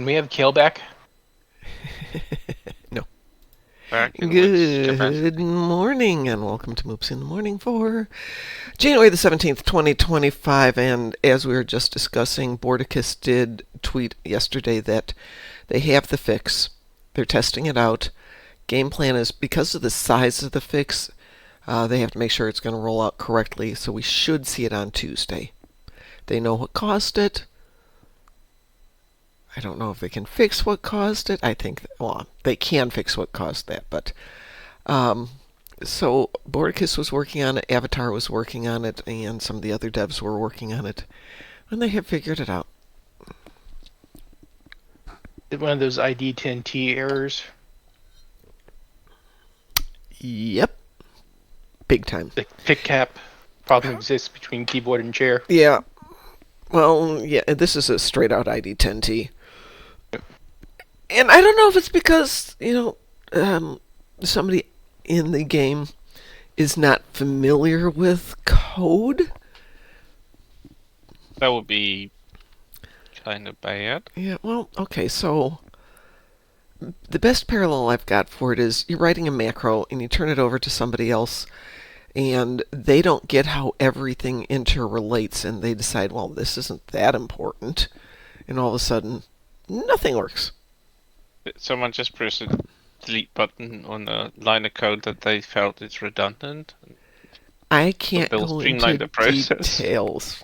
we have Kale back? No. Back in which Good capacity? morning, and welcome to Moopsy in the Morning for January the 17th, 2025. And as we were just discussing, Bordicus did tweet yesterday that they have the fix. They're testing it out. Game plan is because of the size of the fix, they have to make sure it's going to roll out correctly, so we should see it on Tuesday. They know what caused it. I don't know if they can fix what caused it. I think, well, they can fix what caused that, but so Bordicus was working on it, Avatar was working on it, and some of the other devs were working on it, and they have figured it out. One of those ID 10T errors. Yep, big time. The pick cap problem exists between keyboard and chair. Yeah. Well, yeah, this is a straight out ID 10T. And I don't know if it's because, somebody in the game is not familiar with code. That would be kind of bad. Yeah, well, okay, so the best parallel I've got for it is you're writing a macro and you turn it over to somebody else and they don't get how everything interrelates and they decide, well, this isn't that important. And all of a sudden, nothing works. Someone just pressed a delete button on a line of code that they felt is redundant. I can't they'll go streamline into the process. details.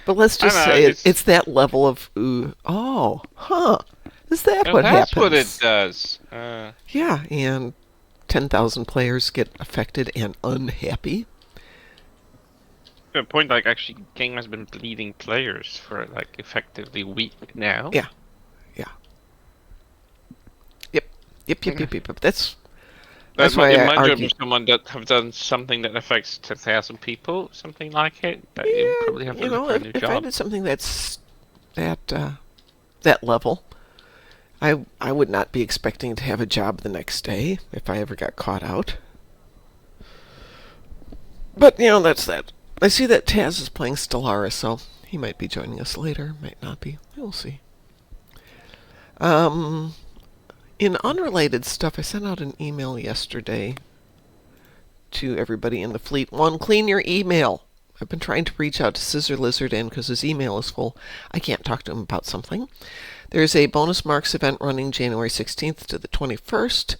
But let's just I know, say it's that level of, ooh, oh, huh. Is that Well, what that's happens? what it does. Yeah, and 10,000 players get affected and unhappy. To a point, like, actually, game has been bleeding players for, like, effectively a week now. Yeah. Yep. That's why in I my job argue. is someone that have done something that affects 10,000 people, something like it. That you probably have to You look know, for a new if I job. did something that's that level, I would not be expecting to have a job the next day if I ever got caught out. But, that's that. I see that Taz is playing Stellaris, so he might be joining us later, might not be. We'll see. In unrelated stuff, I sent out an email yesterday to everybody in the fleet. One, clean your email. I've been trying to reach out to Scissor Lizard, and because his email is full, I can't talk to him about something. There's a bonus marks event running January 16th to the 21st.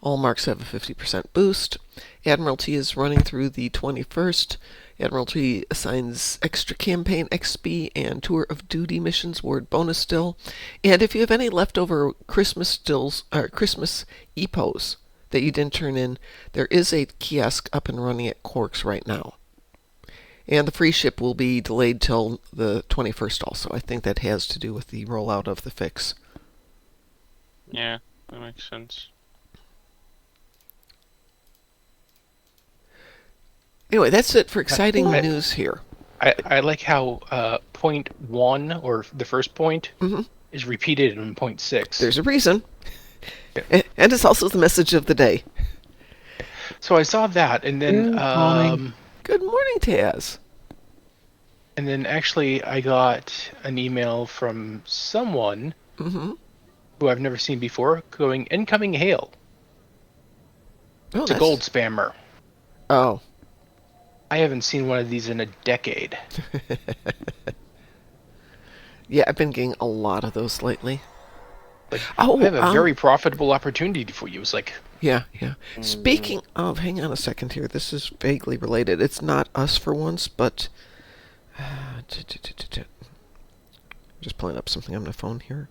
All marks have a 50% boost. Admiralty is running through the 21st. Admiralty assigns extra campaign XP and tour of duty missions word bonus still. And if you have any leftover Christmas stills or Christmas EPOs that you didn't turn in, there is a kiosk up and running at Quarks right now. And the free ship will be delayed till the 21st also. I think that has to do with the rollout of the fix. Yeah, that makes sense. Anyway, that's it for exciting news here. I like how point 1, or the first point, is repeated in point 6. There's a reason. Yeah. And it's also the message of the day. So I saw that, and then Good morning, Taz. and then actually I got an email from someone who I've never seen before going, incoming hail. Oh, It's a gold spammer. Oh. I haven't seen one of these in a decade. Yeah, I've been getting a lot of those lately. Like, Oh, I have a very profitable opportunity for you. It's like, Yeah. Speaking of, hang on a second here. This is vaguely related. It's not us for once, but just pulling up something on my phone here.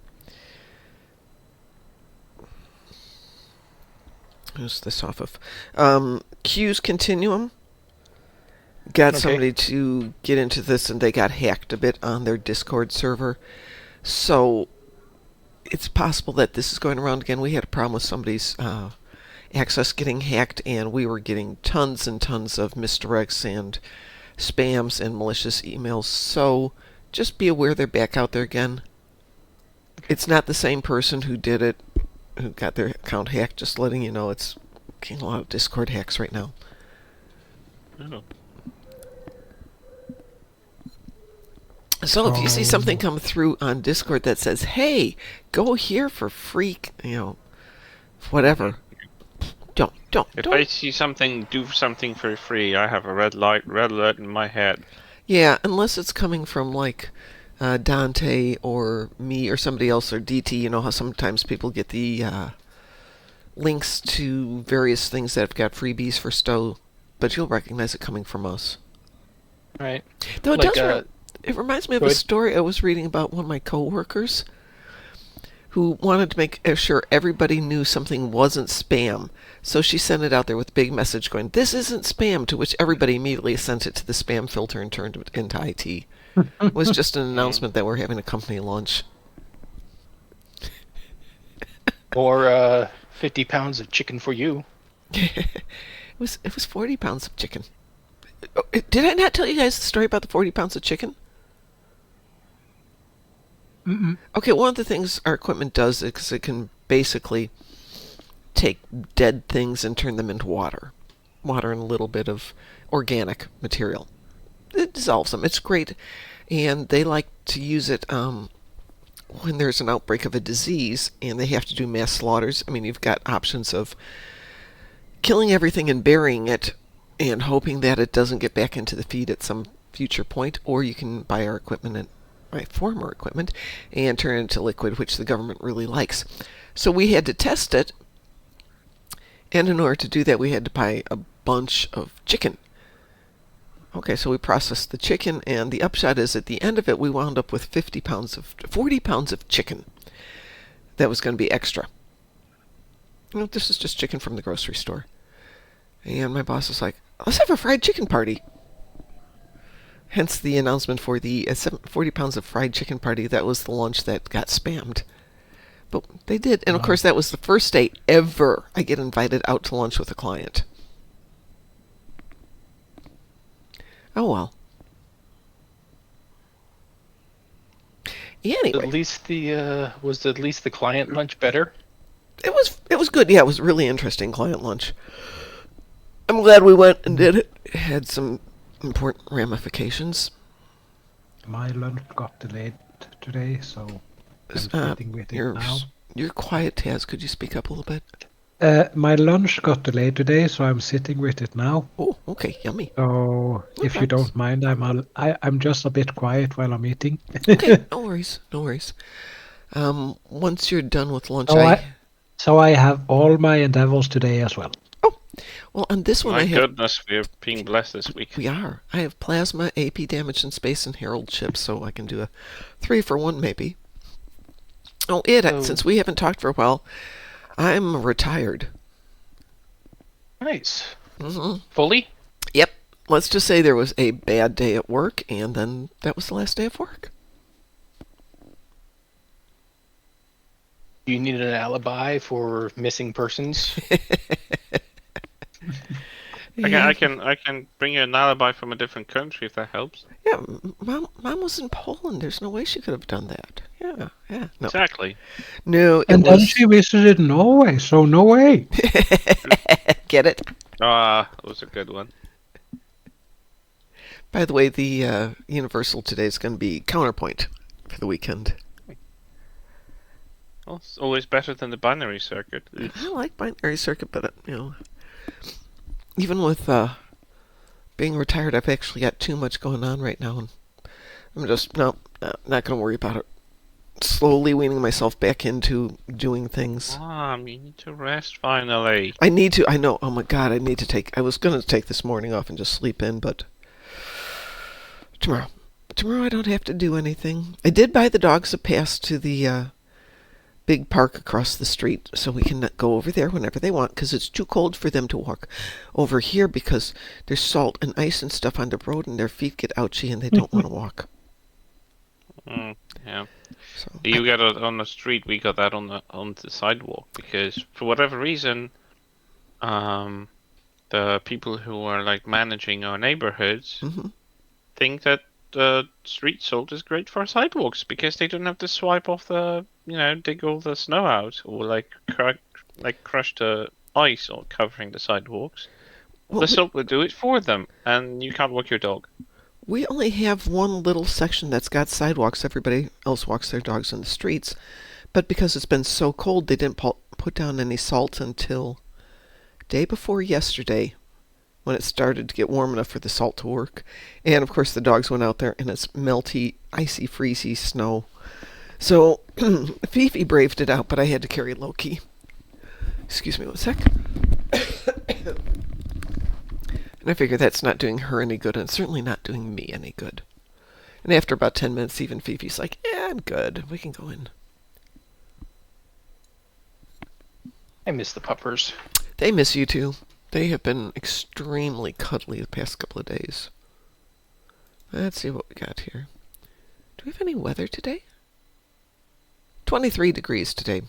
Who's this off of? Q's Continuum got somebody to get into this, and they got hacked a bit on their Discord server. So it's possible that this is going around again. We had a problem with somebody's access getting hacked, and we were getting tons and tons of misdirects and spams and malicious emails. So just be aware they're back out there again. It's not the same person who did it, who got their account hacked. Just letting you know, it's getting a lot of Discord hacks right now. Oh. So if you see something come through on Discord that says, "Hey, go here for free," whatever. Don't, If I don't. see something, do something for free, I have a red alert in my head. Yeah, unless it's coming from like Dante or me or somebody else or DT. You know how sometimes people get the links to various things that have got freebies for Stowe, but you'll recognize it coming from us. Right. Though it Like, does. It reminds me of go a ahead. story I was reading about one of my coworkers who wanted to make sure everybody knew something wasn't spam. So she sent it out there with a big message going, "This isn't spam," to which everybody immediately sent it to the spam filter and turned it into IT. It was just an Mm. announcement that we're having a company lunch. Or 50 pounds of chicken for you. It was 40 pounds of chicken. Did I not tell you guys the story about the 40 pounds of chicken? Mm-mm. Okay, one of the things our equipment does is it can basically take dead things and turn them into water. Water and a little bit of organic material. It dissolves them. It's great. And they like to use it when there's an outbreak of a disease and they have to do mass slaughters. I mean, you've got options of killing everything and burying it and hoping that it doesn't get back into the feed at some future point, or you can buy our equipment and my former equipment and turn it into liquid, which the government really likes. So we had to test it, and in order to do that, we had to buy a bunch of chicken. Okay, so we processed the chicken, and the upshot is at the end of it, we wound up with 40 pounds of chicken that was going to be extra. This is just chicken from the grocery store. And my boss was like, "Let's have a fried chicken party." Hence the announcement for the 40 pounds of fried chicken party. That was the lunch that got spammed. But they did. And of course, that was the first day ever I get invited out to lunch with a client. Oh well. Anyway, At least the client lunch better? it was good. Yeah, it was really interesting client lunch. I'm glad we went and did it. It had some important ramifications. My lunch got delayed today, so I'm Uh, sitting with it you're now. you're quiet, Taz. Could you speak up a little bit? My lunch got delayed today, so I'm sitting with it now. Oh, okay, yummy. So No if you problems. don't mind, I'm just a bit quiet while I'm eating. Okay, no worries, no worries. Once you're done with lunch, So I have all my endeavors today as well. oh, well, on this one My I have. goodness, we're being blessed this week. We are. I have plasma, AP damage in space, and Herald chips, so I can do a 3-for-1 maybe. Oh, since we haven't talked for a while, I'm retired. Nice. Mm-hmm. Fully? Yep. Let's just say there was a bad day at work, and then that was the last day of work. Do you need an alibi for missing persons? I can bring you an alibi from a different country if that helps. Yeah, Mom was in Poland. There's no way she could have done that. Yeah. No, Exactly. no, it And then was. she visited Norway, so no way. Get it? Ah, that was a good one. By the way, the Universal today is going to be Counterpoint for the weekend. Well, it's always better than the binary circuit. I like binary circuit, but even with being retired, I've actually got too much going on right now, and I'm just not going to worry about it. Slowly weaning myself back into doing things. Mom, you need to rest finally. I need to. I know. Oh my God, I need to take. I was going to take this morning off and just sleep in, but tomorrow I don't have to do anything. I did buy the dogs a pass to the big park across the street so we can go over there whenever they want, because it's too cold for them to walk over here because there's salt and ice and stuff on the road and their feet get ouchy and they don't want to walk. Yeah. So You got it on the street. We got that on the sidewalk because for whatever reason, the people who are like managing our neighborhoods Mhm. think that street salt is great for sidewalks because they don't have to swipe off dig all the snow out or crush the ice or covering the sidewalks. well, The salt will do it for them, and you can't walk your dog. We only have one little section that's got sidewalks. Everybody else walks their dogs in the streets. But because it's been so cold, they didn't put down any salt until day before yesterday, when it started to get warm enough for the salt to work. And of course the dogs went out there and it's melty, icy, freezy snow. So Fifi braved it out, but I had to carry Loki. Excuse me one sec. And I figure that's not doing her any good, and it's certainly not doing me any good. And after about 10 minutes, even Fifi's like, yeah, I'm good. We can go in. I miss the puppers. They miss you too. They have been extremely cuddly the past couple of days. Let's see what we got here. Do we have any weather today? 23 degrees today.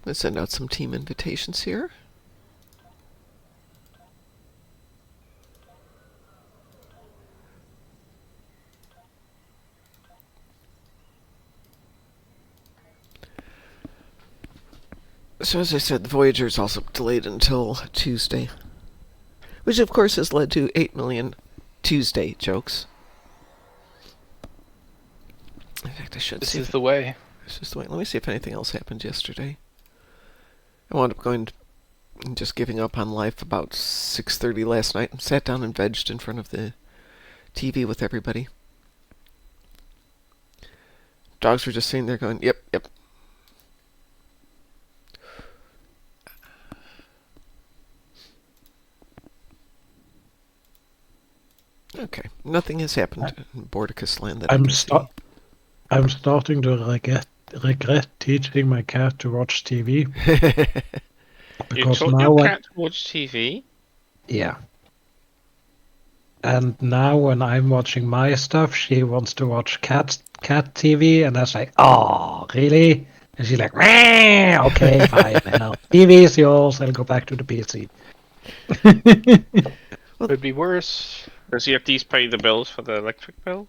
Let's send out some team invitations here. So as I said, the Voyager is also delayed until Tuesday, which of course has led to 8 million Tuesday jokes. In fact, I should This see. is the way. This is the way. Let me see if anything else happened yesterday. I wound up going and just giving up on life about 6:30 last night and sat down and vegged in front of the TV with everybody. Dogs were just sitting there going, yep, yep. Okay, nothing has happened in Bordicus land that I can see. I'm starting to regret teaching my cat to watch TV. You Because taught now your cat to watch TV? yeah. And now when I'm watching my stuff, she wants to watch cat TV, and I was like, oh, really? And she's like, "Meh, okay, fine. Now TV is yours. I'll go back to the PC. Could be worse. Does he at least pay the bills for the electric bill?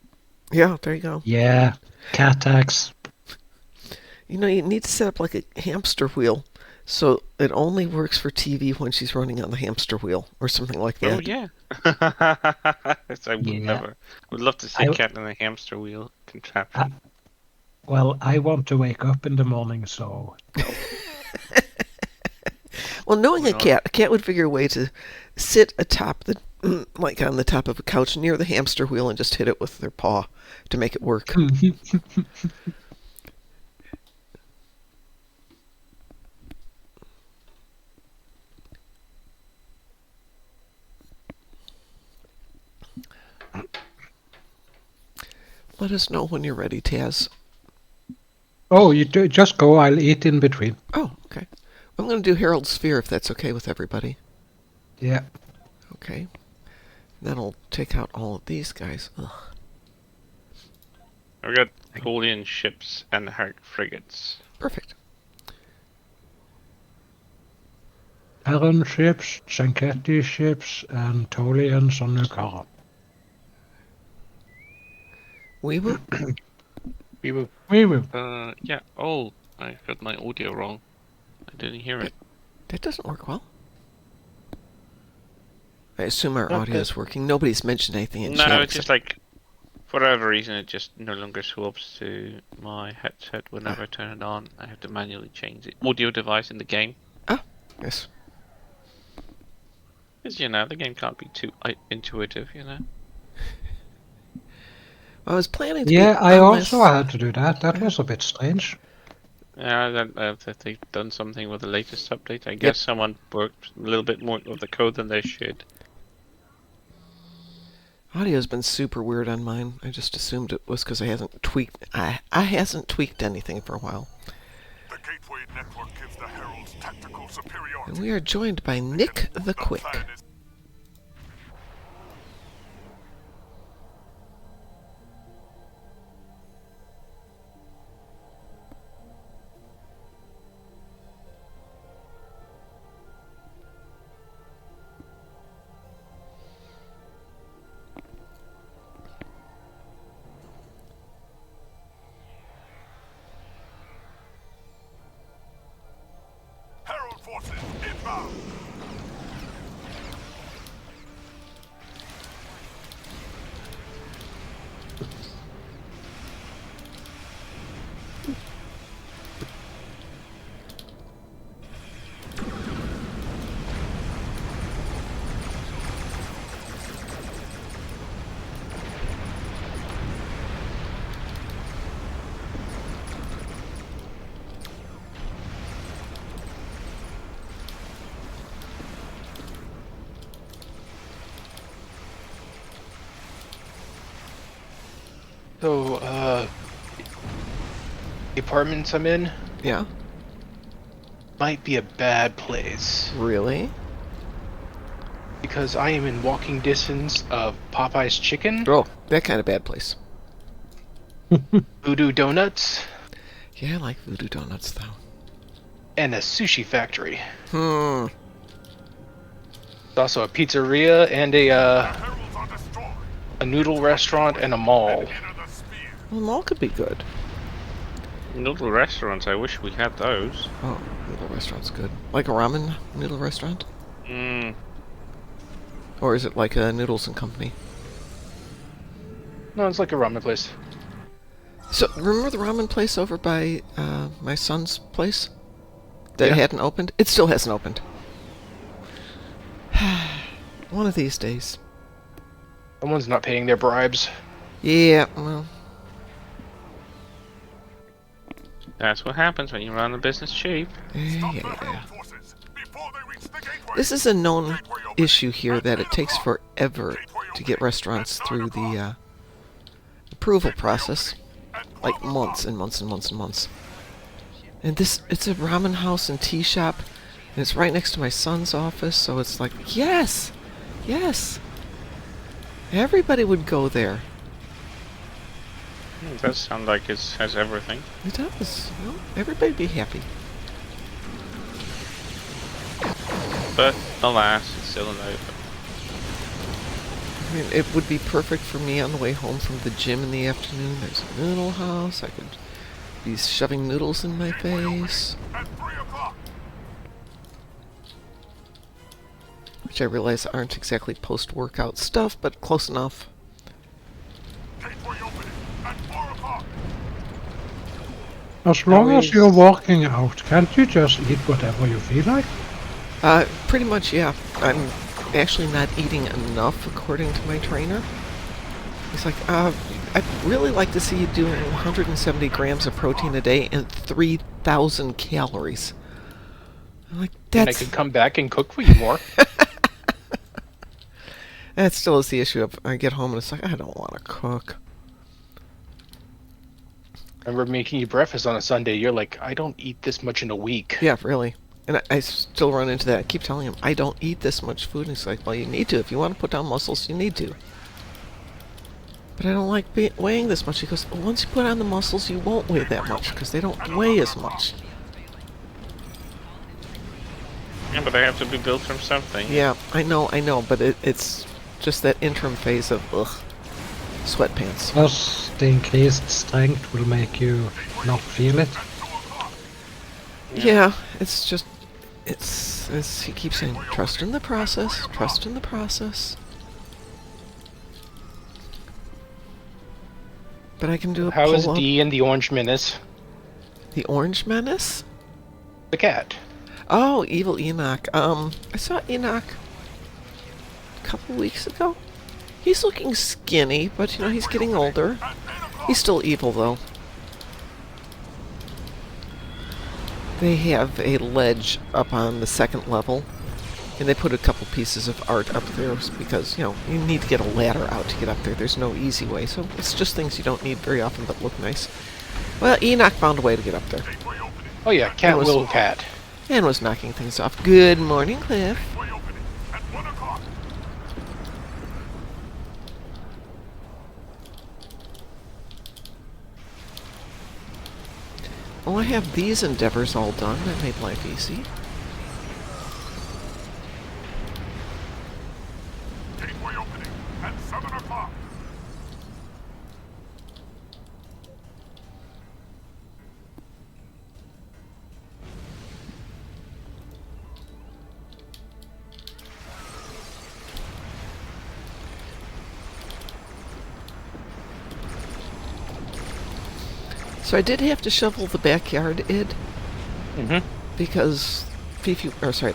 Yeah, there you go. Yeah, cat tax. You know, you need to set up like a hamster wheel so it only works for TV when she's running on the hamster wheel or something like that. Oh, yeah. I would never. I would love to see a cat in a hamster wheel contraption. Well, I want to wake up in the morning, so Well, knowing a cat would figure a way to sit atop the, like on the top of a couch near the hamster wheel and just hit it with their paw to make it work. Let us know when you're ready, Taz. Oh, you do, just go. I'll eat in between. Oh, okay. I'm going to do Herald Sphere if that's okay with everybody. Yeah. Okay. That'll take out all of these guys. Ugh. I've got Napoleon ships and Herc frigates. Perfect. Terran ships, Zanketti ships, and Tolians on Nukara. We will. We will. We will. Yeah. Oh, I got my audio wrong. I didn't hear it. That doesn't work well. I assume our Not audio good. is working. Nobody's mentioned anything in chat. No, it's just like, for whatever reason, it just no longer swaps to my headset whenever I turn it on. I have to manually change the audio device in the game. Yes. Because, you know, the game can't be too intuitive, you know. I was planning to Yeah, be I on also this- had to do that. That was a bit strange. Yeah, that they've done something with the latest update. I guess someone worked a little bit more of the code than they should. Audio's been super weird on mine. I just assumed it was because I hasn't tweaked. I hasn't tweaked anything for a while. The Gateway Network gives the Heralds tactical superiority. And we are joined by Nick the Quick. plan is Herald forces inbound. So, the apartments I'm in Yeah? might be a bad place Really? because I am in walking distance of Popeye's Chicken, Oh, that kind of bad place. Voodoo Donuts, Yeah, I like Voodoo Donuts, though. and a sushi factory. Hmm. There's also a pizzeria and Heralds are destroyed. a noodle restaurant and a mall. Enter the sphere. Well, the mall could be good. Noodle restaurants, I wish we had those. Oh, noodle restaurant's good. Like a ramen noodle restaurant? Mm, Or is it like a Noodles and Company? No, it's like a ramen place. So, remember the ramen place over by my son's place? That Yeah. hadn't opened? It still hasn't opened. One of these days. Someone's not paying their bribes. Yeah, well, that's what happens when you run a business cheap. Stop the yeah. Herald forces before they reach the gateway. This is a known issue here that it takes forever to get restaurants through the approval process. Like months and months and months and months. And it's a ramen house and tea shop, and it's right next to my son's office, so it's like, yes! Yes! Everybody would go there. It does sound like it has everything. It does. Well, everybody'd be happy. But alas, it's still an open. I mean, it would be perfect for me on the way home from the gym in the afternoon. There's a noodle house. I could be shoving noodles in my face. At 3 o'clock. Which I realize aren't exactly post-workout stuff, but close enough. Gateway opening at 4 o'clock. As long How as is- you're walking out, can't you just eat whatever you feel like? Pretty much, yeah. I'm actually not eating enough, according to my trainer. He's like, I'd really like to see you doing 170 grams of protein a day and 3,000 calories. I'm like, And I that's... could come back and cook for you more. That still is the issue of I get home and it's like, I don't want to cook. I remember making you breakfast on a Sunday. You're like, I don't eat this much in a week. Yeah, really. And I still run into that. I keep telling him, I don't eat this much food. And he's like, well, you need to. If you want to put down muscles, you need to. But I don't like weighing this much. He goes, well, once you put on the muscles, you won't weigh that much because they don't weigh as much. Yeah, but they have to be built from something. Yeah, I know, but it's just that interim phase of, ugh, sweatpants. Plus, the increased strength will make you not feel it. Yeah, it's just, it's he keeps saying, trust in the process, trust in the process. But I can do a How is pull-up. Dee and the Orange Menace? The Orange Menace? The cat. Oh, Evil Enoch. I saw Enoch a couple weeks ago. He's looking skinny, but, you know, he's getting older. He's still evil, though. They have a ledge up on the second level, and they put a couple pieces of art up there because, you know, you need to get a ladder out to get up there. There's no easy way, so it's just things you don't need very often but look nice. Well, Enoch found a way to get up there, Gateway opening. Oh yeah, cat was- will cat. and was knocking things off. Good morning, Cliff. Gateway opening at 1 o'clock. Well, I have these endeavors all done. That made life easy. Gateway opening at 7 o'clock. So I did have to shovel the backyard, Mm-hmm. because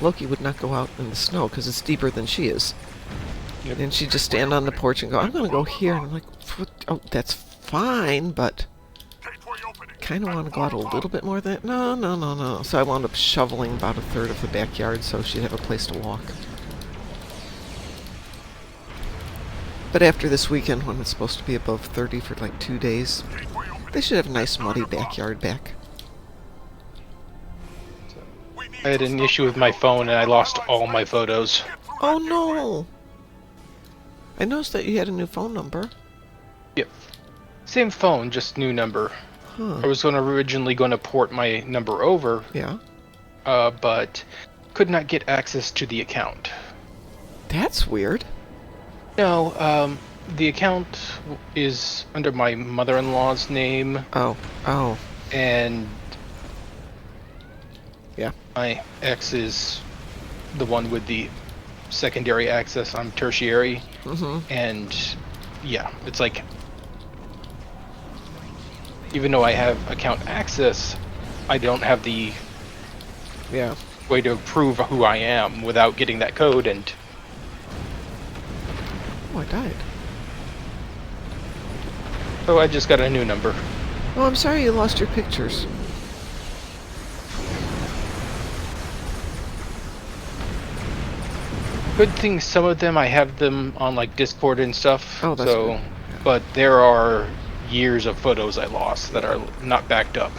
Loki would not go out in the snow because it's deeper than she is. Yep. And she'd just stand on the porch and go, I'm going to go here. And I'm like, oh, that's fine, but Gateway opening. kind of want to go out a little bit more than that. No. So I wound up shoveling about a third of the backyard so she'd have a place to walk. But after this weekend, when it's supposed to be above 30 for like 2 days, they should have a nice muddy backyard back. I had an issue with my phone and I lost all my photos. Oh no! I noticed that you had a new phone number. Yep. Same phone, just new number. Huh. I was originally going to port my number over, Yeah. but could not get access to the account. That's weird. No, the account is under my mother-in-law's name, Oh. Oh. and Yeah. my ex is the one with the secondary access. I'm tertiary, and yeah, it's like, even though I have account access, I don't have the Yeah. way to prove who I am without getting that code, and Oh, I died. so I just got a new number. Oh, I'm sorry you lost your pictures. Good thing some of them I have them on like Discord and stuff. Oh, that's so, good. but there are years of photos I lost that are not backed up.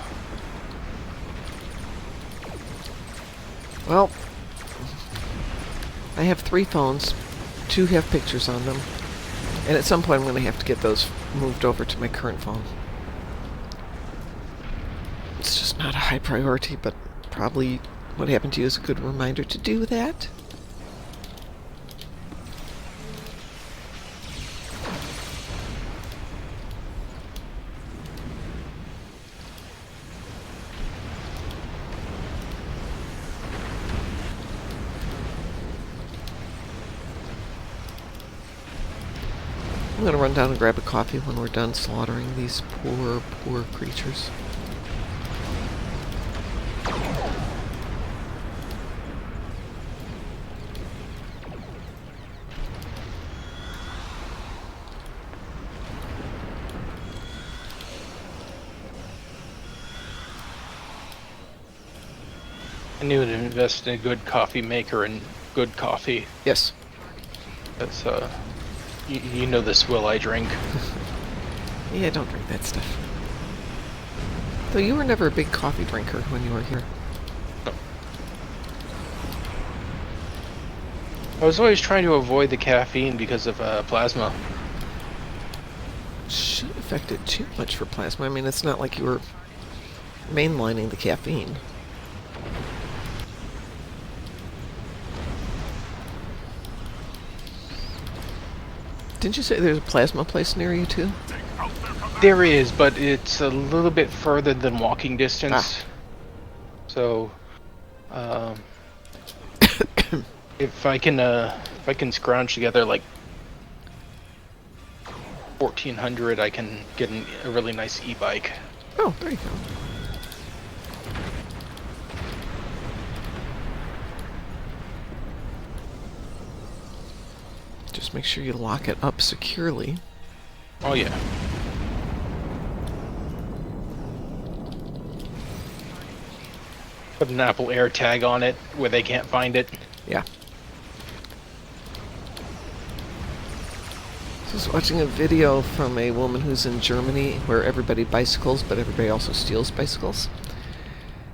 Well, I have 3 phones. 2 have pictures on them. And at some point I'm going to have to get those moved over to my current phone. It's just not a high priority, but probably what happened to you is a good reminder to do that. I'm going to run down and grab a coffee when we're done slaughtering these poor, poor creatures. I knew to invest in a good coffee maker and good coffee. Yes. That's you know the swill I drink. Yeah, don't drink that stuff. Though you were never a big coffee drinker when you were here. I was always trying to avoid the caffeine because of plasma. Shouldn't affect it too much for plasma. I mean, it's not like you were mainlining the caffeine. Didn't you say there's a plasma place near you too? There is, but it's a little bit further than walking distance. So, if I can scrounge together like 1,400, I can get a really nice e-bike. Oh, there you go. Just make sure you lock it up securely. Oh yeah. Put an Apple AirTag on it where they can't find it. Yeah. I was watching a video from a woman who's in Germany where everybody bicycles, but everybody also steals bicycles.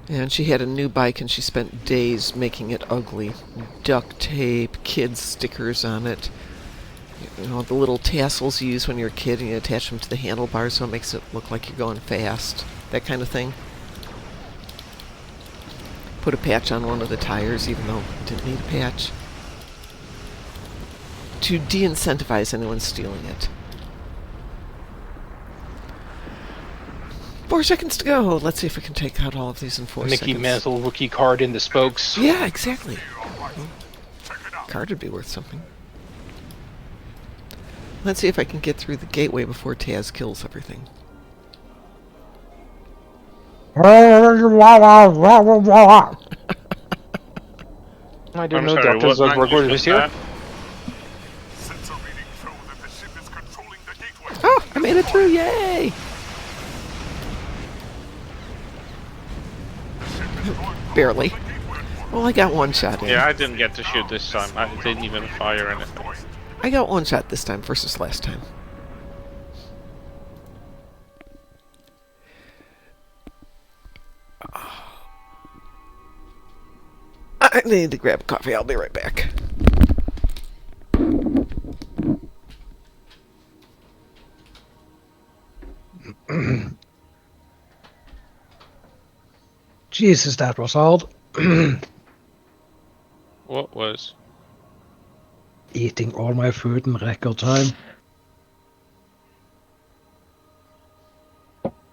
And she had a new bike and she spent days making it ugly. Duct tape, kids stickers on it. You know, the little tassels you use when you're a kid and you attach them to the handlebars so it makes it look like you're going fast. That kind of thing. Put a patch on one of the tires even though it didn't need a patch. To de-incentivize anyone stealing it. 4 seconds to go. Let's see if we can take out all of these in 4 Mickey seconds. Mantle rookie card in the spokes. Yeah, exactly. Card would be worth something. Let's see if I can get through the gateway before Taz kills everything. I didn't I'm know sorry, Dr. what Zugberg language was here. that? Sensor readings show that the ship is controlling the gateway. Oh, I made it through, yay! Barely. Well, I got one shot in. Yeah, I didn't get to shoot this time. I didn't even fire anything. I got one shot this time versus last time. I need to grab coffee. I'll be right back. Jesus, that was odd. What was? Eating all my food in record time.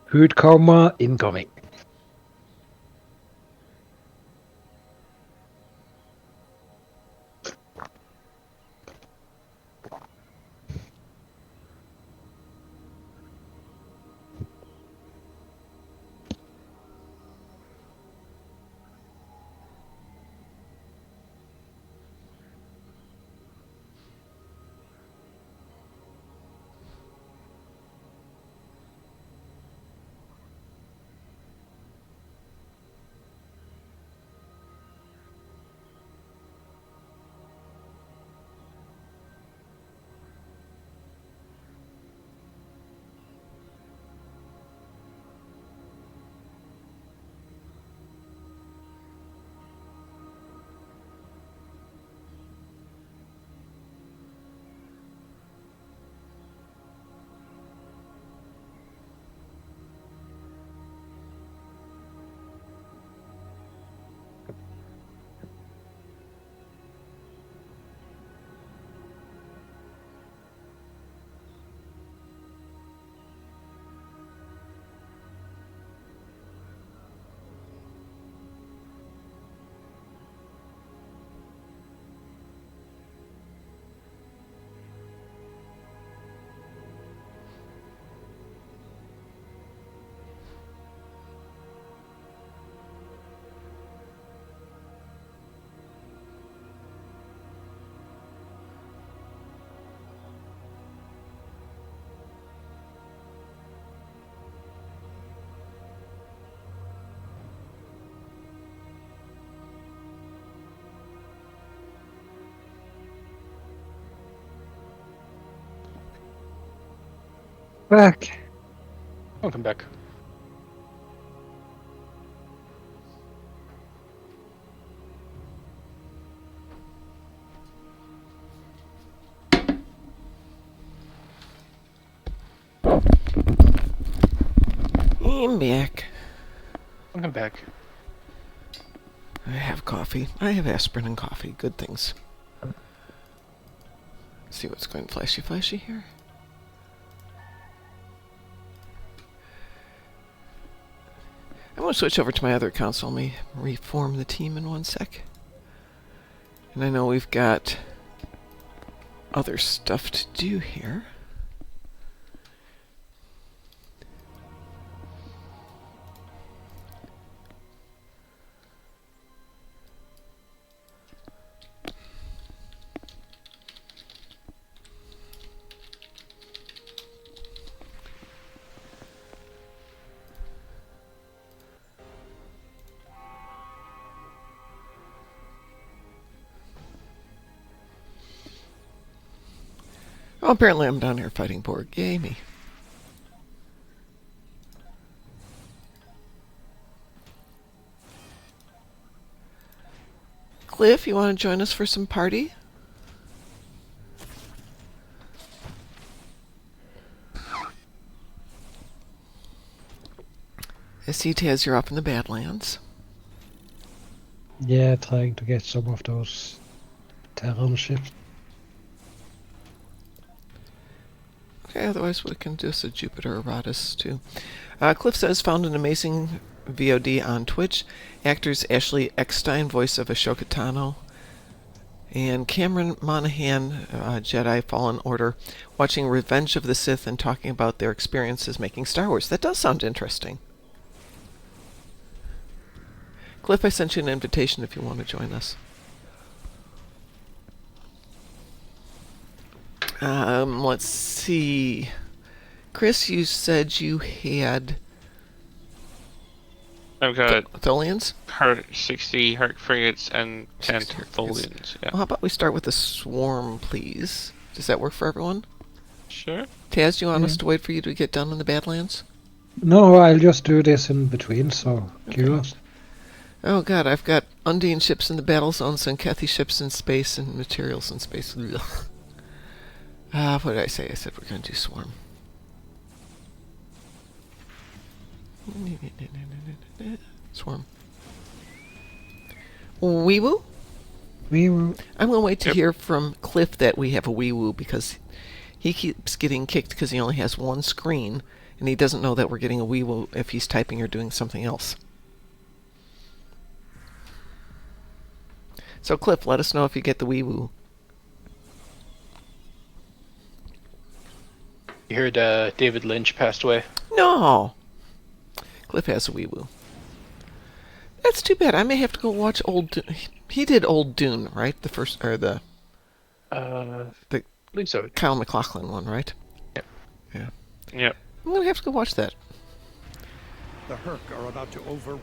Food coma incoming. Back. Welcome back. I'm back. Welcome back. I have coffee. I have aspirin and coffee. Good things. See what's going flashy here. I want to switch over to my other account, so let me reform the team in 1 sec. And I know we've got other stuff to do here. Oh, apparently I'm down here fighting Borg. Yay me. Cliff, you want to join us for some party? I see Taz, you're up in the Badlands. Yeah, trying to get some of those Terran ships. Okay, otherwise we can do a Jupiter Eratus too. Cliff says, found an amazing VOD on Twitch. Actors Ashley Eckstein, voice of Ashoka Tano, and Cameron Monaghan, Jedi Fallen Order, watching Revenge of the Sith and talking about their experiences making Star Wars. That does sound interesting. Cliff, I sent you an invitation if you want to join us. Let's see. Chris, you said you had I've got Tholians? 60 Herc frigates and 10 60 Herc frigates. Tholians. Yeah. Well, how about we start with the Swarm, please? Does that work for everyone? Sure. Taz, do you want us Yeah. to wait for you to get done in the Badlands? No, I'll just do this in between, so cue us. Oh god, I've got Undine ships in the battle zones and Kathy ships in space and materials in space. Ugh. What did I say? I said we're going to do Swarm. Swarm. Weewoo? We were I'm going to wait to Yep. hear from Cliff that we have a Weewoo because he keeps getting kicked because he only has one screen and he doesn't know that we're getting a Weewoo if he's typing or doing something else. So Cliff, let us know if you get the Weewoo. You heard David Lynch passed away? No! Cliff has a Weewoo. That's too bad. I may have to go watch Old Dune. He did Old Dune, right? The first, or the I The- believe so. Kyle MacLachlan one, right? Yep. Yeah. Yep. I'm going to have to go watch that. The Herc are about to over.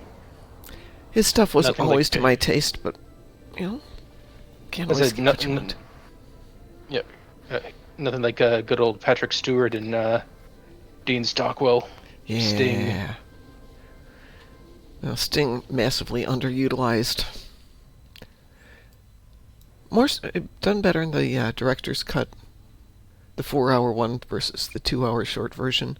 His stuff wasn't Nothing like always to it. my taste, but, you know, can't Was always it get what you want. Yep. Nothing like good old Patrick Stewart and Dean Stockwell. Yeah. Sting. Well, Sting massively underutilized. Done better in the director's cut. The 4-hour one versus the 2-hour short version.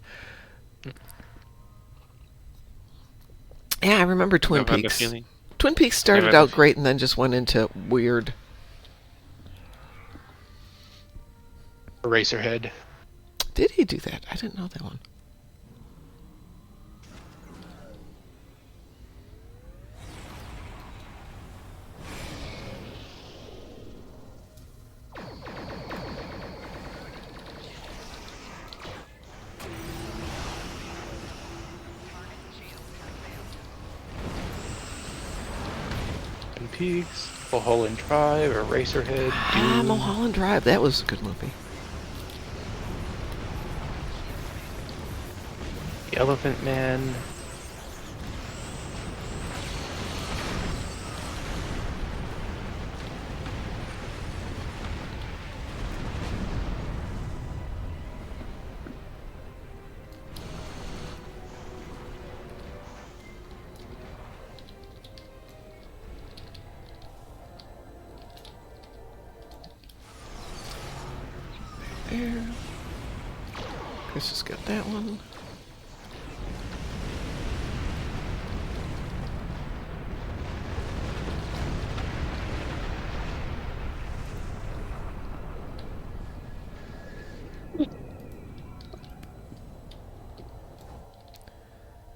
Yeah, I remember Twin I've had the Peaks. feeling. Twin Peaks started had the out great and then just went into weird. Eraserhead. Did he do that? I didn't know that one. Twin Peaks. Mulholland Drive. Eraserhead. Ah, Dune. Mulholland Drive. That was a good movie. The Elephant Man. There. Chris has got that one.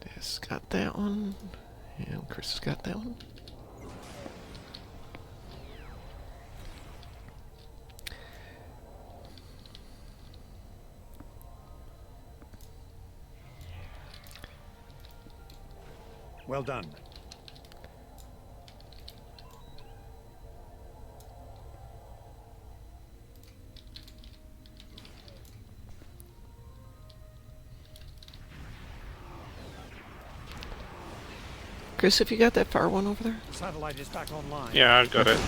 Des got that one. And Chris has got that one. Well done. Chris, have you got that far one over there? Satellite is back online. Yeah, I got it.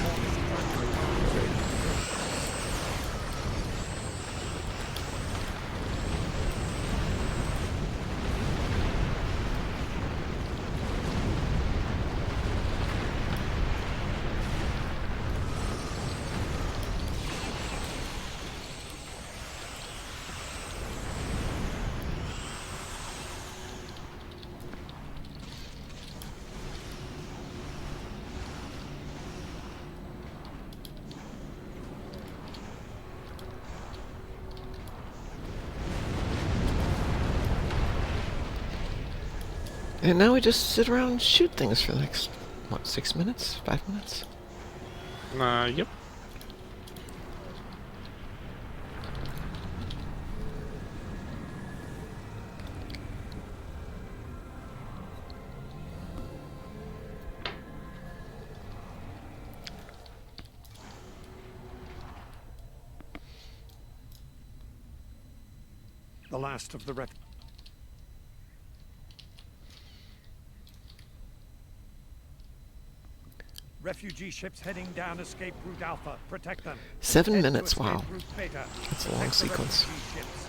And now we just sit around and shoot things for the next, 6 minutes? 5 minutes? Yep. The last of the ref. Refugee ships heading down escape route Alpha. Protect them. 7 Head to minutes, escape wow. route Beta. That's a long Protect the sequence. refugee ships.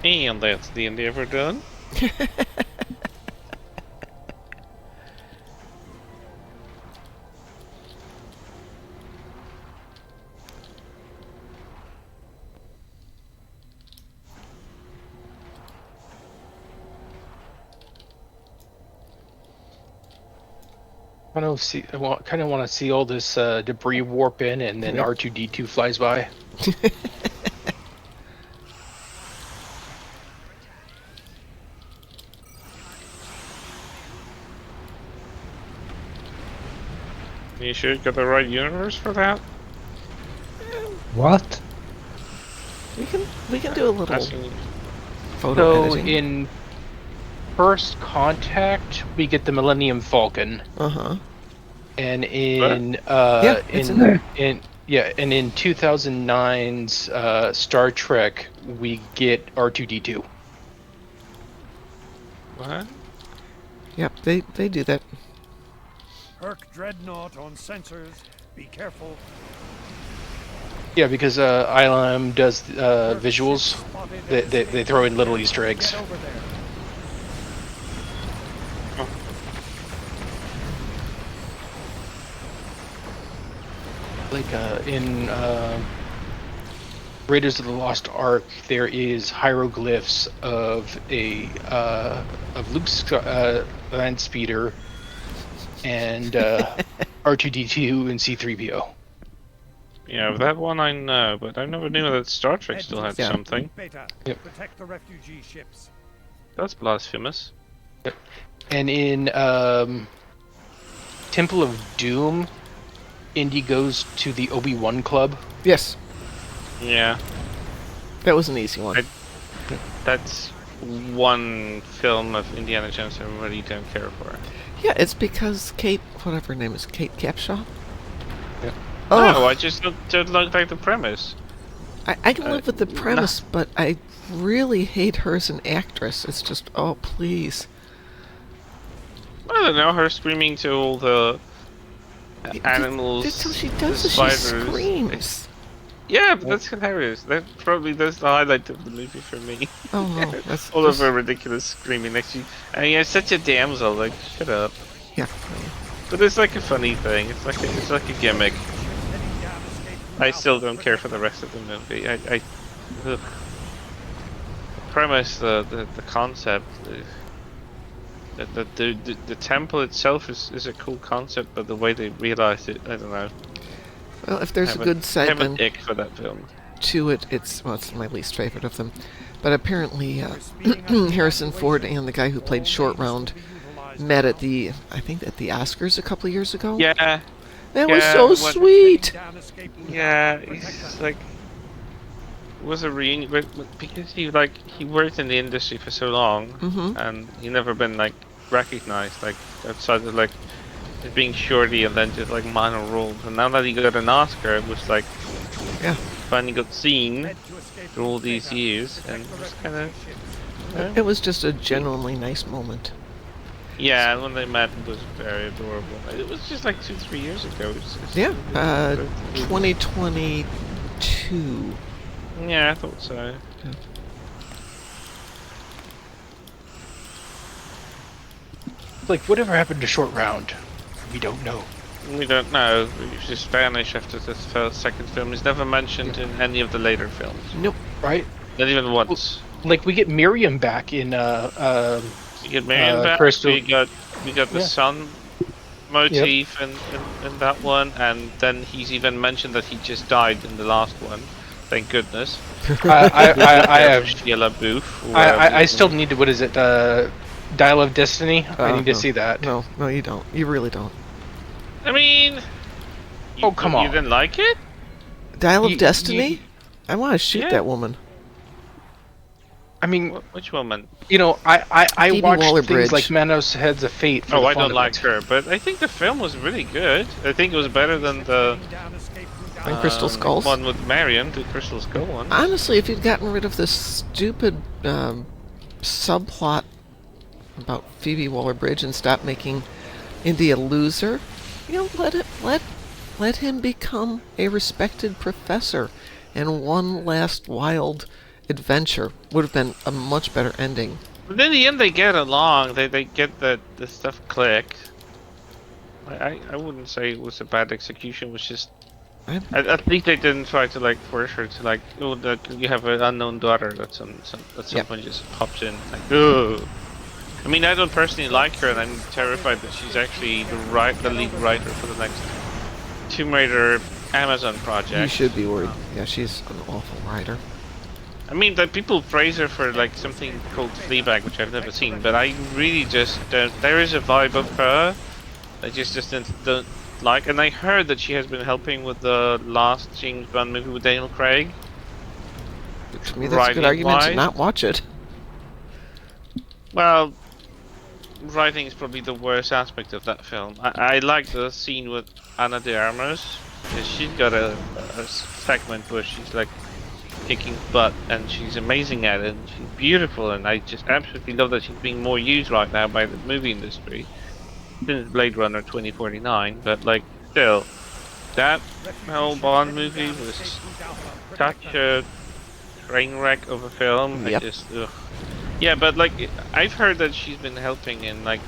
And that's the endeavor done. I kind of want to see all this debris warp in, and then Yep. R2D2 flies by. You sure you got the right universe for that? What? We can do a little Asking- photo So editing. in First Contact, we get the Millennium Falcon, Uh-huh. and in Yeah, it's in there. and in 2009's Star Trek, we get R2D2. What? Yep, they do that. Herc Dreadnought on sensors. Be careful. Yeah, because ILM does Herc visuals. ships spotted at They escape throw in route little Beta. Easter eggs. Get over there. Like in Raiders of the Lost Ark, there is hieroglyphs of Luke's land speeder and R2D2 and C3PO. Yeah, that one I know, but I never knew that Star Trek Head still to had escape something. route Beta. Yep. Protect the refugee ships. That's blasphemous. And in Temple of Doom, Indy goes to the Obi-Wan Club. Yes, Yeah, that was an easy one. that's one film of Indiana Jones I really don't care for. Yeah, it's because Kate, whatever her name is, Kate Capshaw. Yeah. Oh, No, I just don't like the premise. I can live with the premise, but I really hate her as an actress. It's just, oh please. I don't know, her screaming to all the animals, That's how she the does it. She spiders. screams. Yeah, but that's hilarious. That's the highlight of the movie for me. Oh no, that's All of her ridiculous screaming. Like you're such a damsel. Like, shut up. yeah. But it's like a funny thing. It's like a gimmick. Heading down escape route I Alpha. still don't care Protect for the rest of the movie. Ugh. The premise, the concept, the temple itself is a cool concept, but the way they realized it, I don't know. Well, if there's a I good have an segment ick for that film. to it, it's my least favorite of them. But apparently, We're speeding up the Harrison Ford evacuation. and the guy who played All Short lanes will Round be utilized met now. at the Oscars a couple of years ago. Yeah, that was yeah, so what- sweet. Heading down escape route yeah. Alpha. Protect It's them. like it was a reunion because he worked in the industry for so long, Mhm. and he never been like recognized like outside of like as being shorty and then just like minor roles. And now that he got an Oscar, it was like Yeah. finally got seen Head to escape through all route these Beta. years, Protect and the it was refugee kind of ships. It was just a genuinely nice moment. yeah. And when they met, it was very adorable. It was just like 2-3 years ago. Yeah, it was- 2022. yeah, I thought so. Like, whatever happened to Short Round? We don't know. We don't know. He just vanished after the second film. He's never mentioned in any of the later films. Nope. Right? Not even once. Like, we get Miriam back in We get Marion back. Crystal- We got the Yeah. sun motif in that one, and then he's even mentioned that he just died in the last one. Thank goodness. I have Sheila Booth. or I whatever. still need to, what is it, Dial of Destiny? I need to no. see that. No, you don't. You really don't. I mean, Oh, come you on. didn't like it? Dial of You- Destiny? I want to shoot Yeah. that woman. I mean, Which woman? I Phoebe watched Waller-Bridge. things like Manos Heads of Fate for Oh, the I fun don't of like it. her, but I think the film was really good. I think it was better than the And Crystal Skulls. one with Marion, the Crystal Skull one. Honestly, if you'd gotten rid of this stupid subplot about Phoebe Waller-Bridge and stopped making Indy a loser, let him become a respected professor, and one last wild adventure would have been a much better ending. But in the end, they get along. They get the stuff clicked. I wouldn't say it was a bad execution. It was just I, at least they didn't try to like force her to like, oh, that you have an unknown daughter that's at some Yep. point just pops in like, oh. I mean, I don't personally like her, and I'm terrified that she's actually the lead writer for the next Tomb Raider Amazon project. you should be worried. Yeah, she's an awful writer. I mean, that people praise her for like something called Fleabag, which I've never seen, but I really just don't. There is a vibe of her I just don't like, and I heard that she has been helping with the last James Bond movie with Daniel Craig. To me, that's a good argument to not watch it. Well, writing is probably the worst aspect of that film. I like the scene with Ana de Armas, because she's got a segment where she's like kicking butt, and she's amazing at it, and she's beautiful, and I just absolutely love that she's being more used right now by the movie industry since Blade Runner 2049. But like, still, that whole Bond movie was such a train wreck of a film. Yep. I just, ugh. Yeah, but like, I've heard that she's been helping in like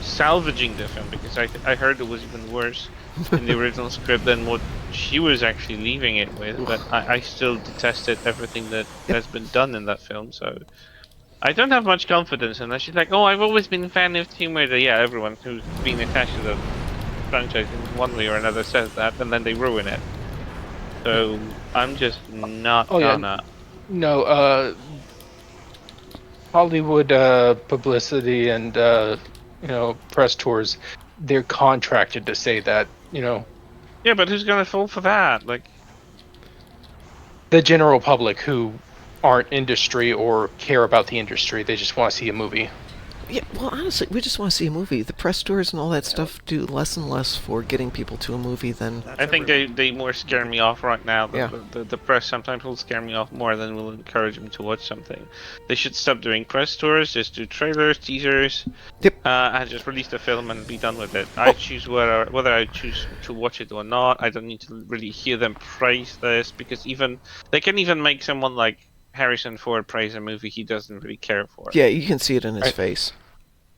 salvaging the film, because I heard it was even worse in the original script than what she was actually leaving it with. But I still detested everything that has been done in that film, so I don't have much confidence in that. She's like, oh, I've always been a fan of Tomb Raider. Yeah, everyone who's been attached to the franchise in one way or another says that, and then they ruin it. So I'm just not gonna. No, Hollywood publicity and press tours, they're contracted to say that, Yeah, but who's gonna fall for that? Like, the general public who aren't industry or care about the industry, they just want to see a movie. Yeah, well, honestly, we just want to see a movie. The press tours and all that stuff do less and less for getting people to a movie than... I think they more scare me off right now. Yeah. The press sometimes will scare me off more than will encourage me to watch something. They should stop doing press tours, just do trailers, teasers, Yep. and just release the film and be done with it. I choose whether I choose to watch it or not. I don't need to really hear them praise this, because even they can even make someone like Harrison Ford praise a movie he doesn't really care for. Yeah, you can see it in his Right. face.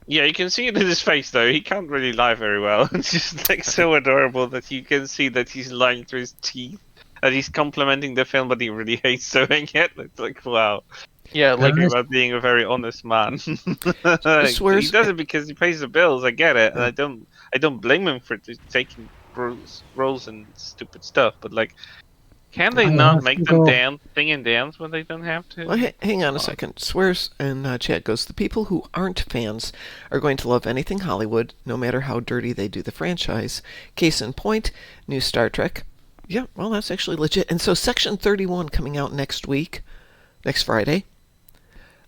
Yeah, you can see it in his face though. He can't really lie very well. It's just like so adorable that you can see that he's lying through his teeth, and he's complimenting the film, but he really hates doing it. It's like, wow. Yeah, like Talking about being a very honest man. Like, swears- he does it because he pays the bills. I get it, and I don't blame him for taking roles and stupid stuff. But like, can they I not have make to them go. sing and dance when they don't have to? Well, hang on a second. Swears in chat goes, the people who aren't fans are going to love anything Hollywood, no matter how dirty they do the franchise. Case in point, new Star Trek. Yeah, well, that's actually legit. And so Section 31 coming out next week, next Friday.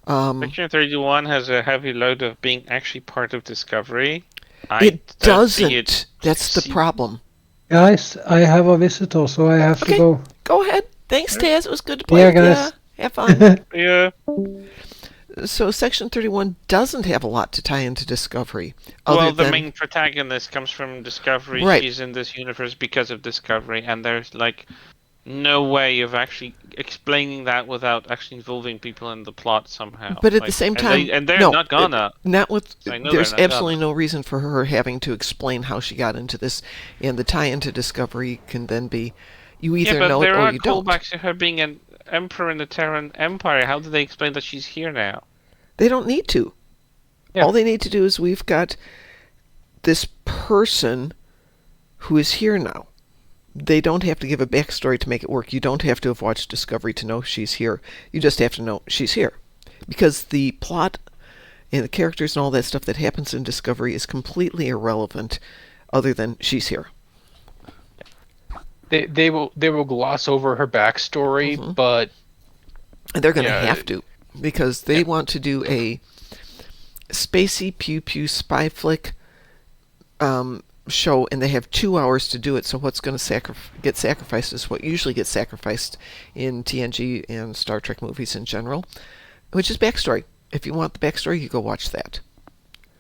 Section 31 has a heavy load of being actually part of Discovery. It don't see doesn't. it That's the see- problem. Guys, I have a visitor, so I have to Okay. go. Go ahead. Thanks, Taz. It was good to play Yeah, with guys. ya. Have fun. Yeah. So Section 31 doesn't have a lot to tie into Discovery. Well, Other the than, main protagonist comes from Discovery. Right. She's in this universe because of Discovery, and there's like no way of actually explaining that without actually involving people in the plot somehow. But at Like, the same and time, and they're no, not gonna. Not with. I know There's they're not absolutely no reason for her having to explain how she got into this, and the tie-in to Discovery can then be, you either Yeah, but know it there or are you don't. callbacks to her being an emperor in the Terran Empire. How do they explain that she's here now? They don't need to. Yeah. All they need to do is we've got this person who is here now. They don't have to give a backstory to make it work. You don't have to have watched Discovery to know she's here. You just have to know she's here. Because the plot and the characters and all that stuff that happens in Discovery is completely irrelevant other than she's here. they will gloss over her backstory, but And they're going to yeah, have to, because they want to do a spacey pew pew spy flick show, and they have 2 hours to do it. So what's going to get sacrificed is what usually gets sacrificed in TNG and Star Trek movies in general, which is backstory. If you want the backstory, you go watch that.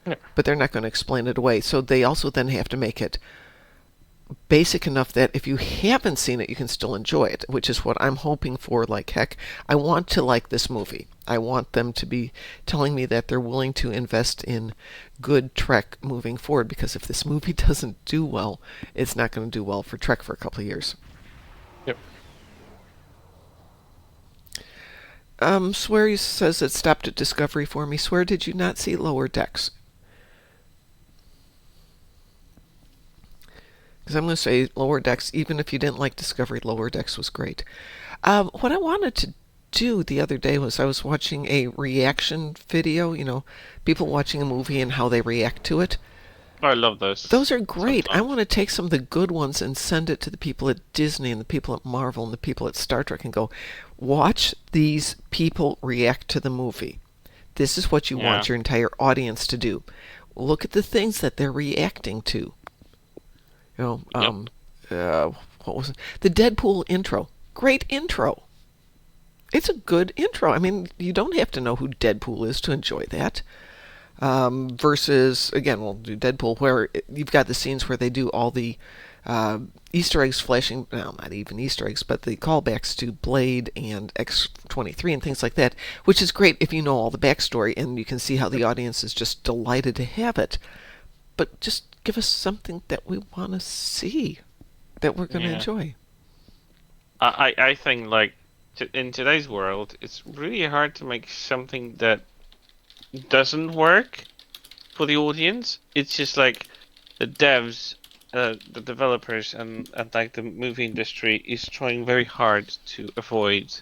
Yeah. But they're not going to explain it away. So they also then have to make it basic enough that if you haven't seen it, you can still enjoy it, which is what I'm hoping for. Like heck, I want to like this movie. I want them to be telling me that they're willing to invest in good Trek moving forward, because if this movie doesn't do well, it's not going to do well for Trek for a couple of years. yep. Swear says it stopped at Discovery for me. Swear, did you not see Lower Decks? Because I'm going to say Lower Decks, even if you didn't like Discovery, Lower Decks was great. What I wanted to do the other day was I was watching a reaction video, people watching a movie and how they react to it. I love those. Those are great. I sometimes. want to take some of the good ones and send it to the people at Disney and the people at Marvel and the people at Star Trek and go, watch these people react to the movie. This is what you Yeah. want your entire audience to do. Look at the things that they're reacting to. What was it? The Deadpool intro. Great intro. It's a good intro. I mean, you don't have to know who Deadpool is to enjoy that. Versus, again, we'll do Deadpool, where you've got the scenes where they do all the Easter eggs flashing, well, not even Easter eggs, but the callbacks to Blade and X-23 and things like that, which is great if you know all the backstory and you can see how the audience is just delighted to have it. But just give us something that we want to see, that we're going to Yeah. enjoy. I think like in today's world, it's really hard to make something that doesn't work for the audience. It's just like the devs, the developers, and like the movie industry is trying very hard to avoid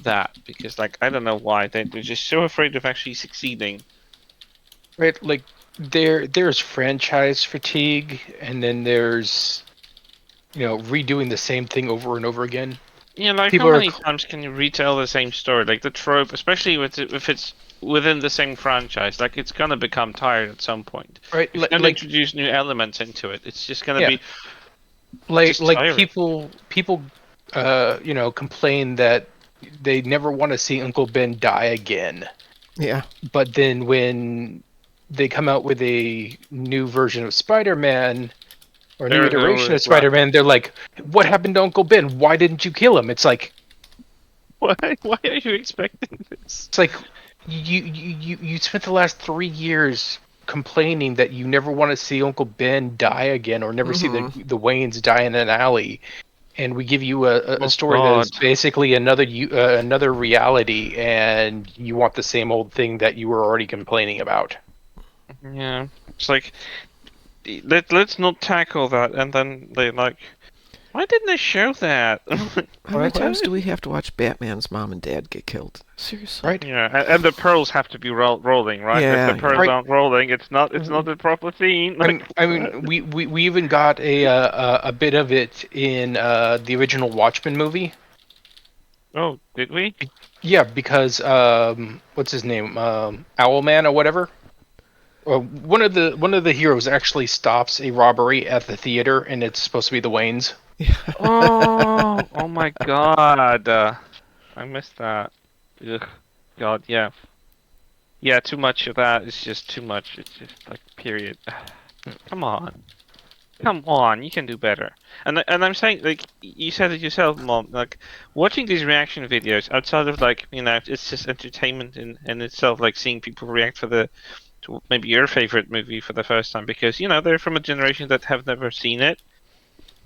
that, because like I don't know why they're just so afraid of actually succeeding. Right, like there's franchise fatigue, and then there's redoing the same thing over and over again. Yeah, like People how are many times can you retell the same story? Like the trope, especially if it's within the same franchise, like it's gonna become tired at some point. right, If you're gonna like introduce new elements into it, it's just gonna yeah, be like just like tiring. people complain that they never want to see Uncle Ben die again. Yeah. But then when they come out with a new version of Spider-Man or a new They're iteration of always, Spider-Man, they're like, "What happened to Uncle Ben? Why didn't you kill him?" It's like why are you expecting this? it's like you spent the last 3 years complaining that you never want to see Uncle Ben die again, or never see the Waynes die in an alley, and we give you a story that is God. basically another reality, and you want the same old thing that you were already complaining about. Yeah, it's like let's not tackle that, and then they like, why didn't they show that? How many Right. times do we have to watch Batman's mom and dad get killed? Seriously? Right. Yeah, and the pearls have to be rolling, right? Yeah, If the pearls Right. aren't rolling, it's not a proper scene. Like, I mean, we even got a bit of it in the original Watchmen movie. oh, did we? Yeah, because what's his name, Owlman or whatever. One of the heroes actually stops a robbery at the theater, and it's supposed to be the Waynes. Oh my God! I missed that. Ugh, God, yeah, yeah. Too much of that is just too much. It's just like period. Come on, you can do better. And I'm saying, like you said it yourself, Mom. Like watching these reaction videos outside of like it's just entertainment in itself. Like seeing people react to maybe your favorite movie for the first time, because they're from a generation that have never seen it.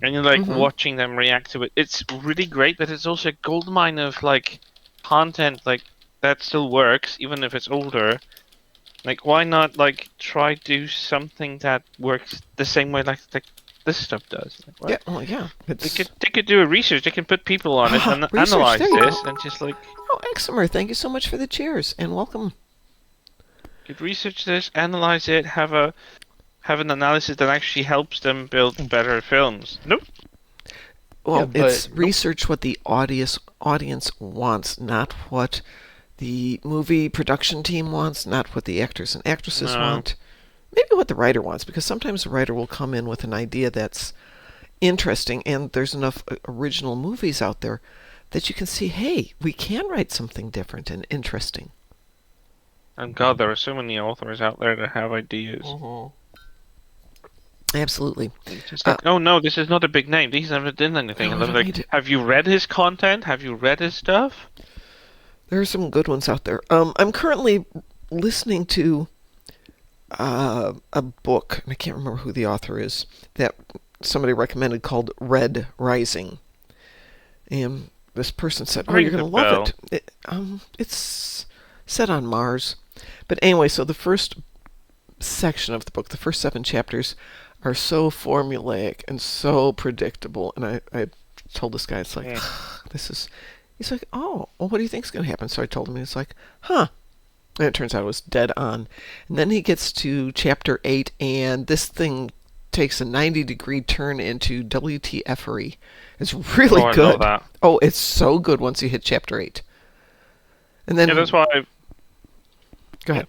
And you're like watching them react to it. It's really great, but it's also a goldmine of like content like that still works even if it's older. Like why not like try do something that works the same way like this stuff does? Like, what? Yeah, well, yeah. They could do a research. They can put people on it and Research, analyze there you this go. and just like Oh, Exemer, thank you so much for the cheers and welcome. could research this, analyze it, have an analysis that actually helps them build better films. Nope. Well, Yeah, but it's research what the audience wants, not what the movie production team wants, not what the actors and actresses No. want. Maybe what the writer wants, because sometimes the writer will come in with an idea that's interesting, and there's enough original movies out there that you can see, hey, we can write something different and interesting. And God, there are so many authors out there that have ideas. Absolutely. It's just like, oh no, this is not a big name. He's never done anything. No, And I'm we don't like, need it. have you read his content? Have you read his stuff? There are some good ones out there. I'm currently listening to a book, and I can't remember who the author is, that somebody recommended called Red Rising. And this person said, "Oh, you're Rings going a to love bell. it." It's set on Mars. But anyway, so the first section of the book, the first 7 chapters, are so formulaic and so predictable. And I told this guy, it's like, this is... He's like, oh, well, what do you think's going to happen? So I told him, he's like, huh. And it turns out it was dead on. And then he gets to chapter 8, and this thing takes a 90-degree turn into WTF-ery. It's really Oh, I good. love that. Oh, it's so good once you hit chapter 8. And then... Yeah, that's why I've... Go ahead.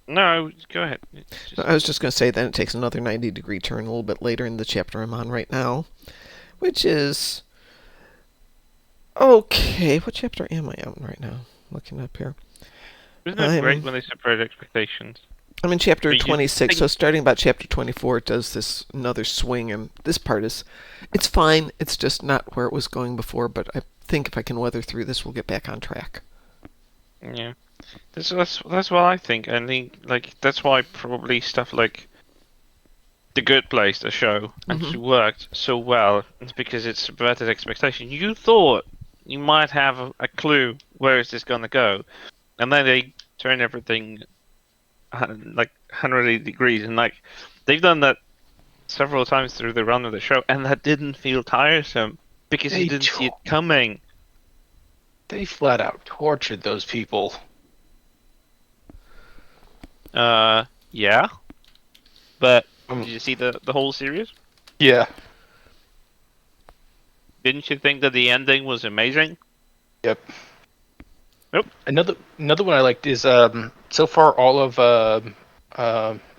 No, go ahead. It's just- I was just going to say then it takes another 90-degree turn a little bit later in the chapter I'm on right now, which is... Okay, what chapter am I on right now? Looking up here. Isn't it great when they separate expectations? I'm in chapter But you 26, think- so starting about chapter 24, it does this another swing, and this part is... It's fine, it's just not where it was going before, but I think if I can weather through this, we'll get back on track. Yeah. That's what I think. I think, like, that's why probably stuff like The Good Place, the show, actually worked so well. It's because it subverted expectation. You thought you might have a clue where is this gonna go, and then they turn everything like 180 degrees, and like they've done that several times through the run of the show, and that didn't feel tiresome because you didn't see it coming. They flat out tortured those people. Yeah, but did you see the whole series? Yeah. Didn't you think that the ending was amazing? Yep. Nope. Another one I liked is so far all of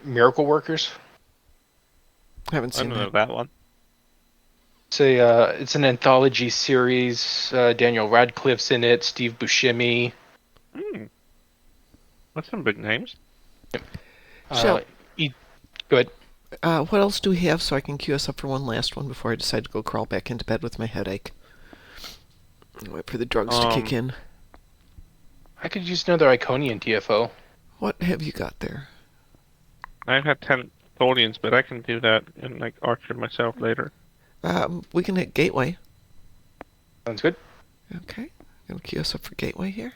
Miracle Workers. Haven't I seen don't know that. that one. It's an anthology series. Daniel Radcliffe's in it. Steve Buscemi. That's some big names. Shall- Go ahead. What else do we have so I can queue us up for one last one before I decide to go crawl back into bed with my headache? Wait for the drugs to kick in. I could use another Iconian TFO. What have you got there? I've had 10 Tholians, but I can do that and like Archer myself later. We can hit Gateway. Sounds good. Okay. Gonna queue us up for Gateway here.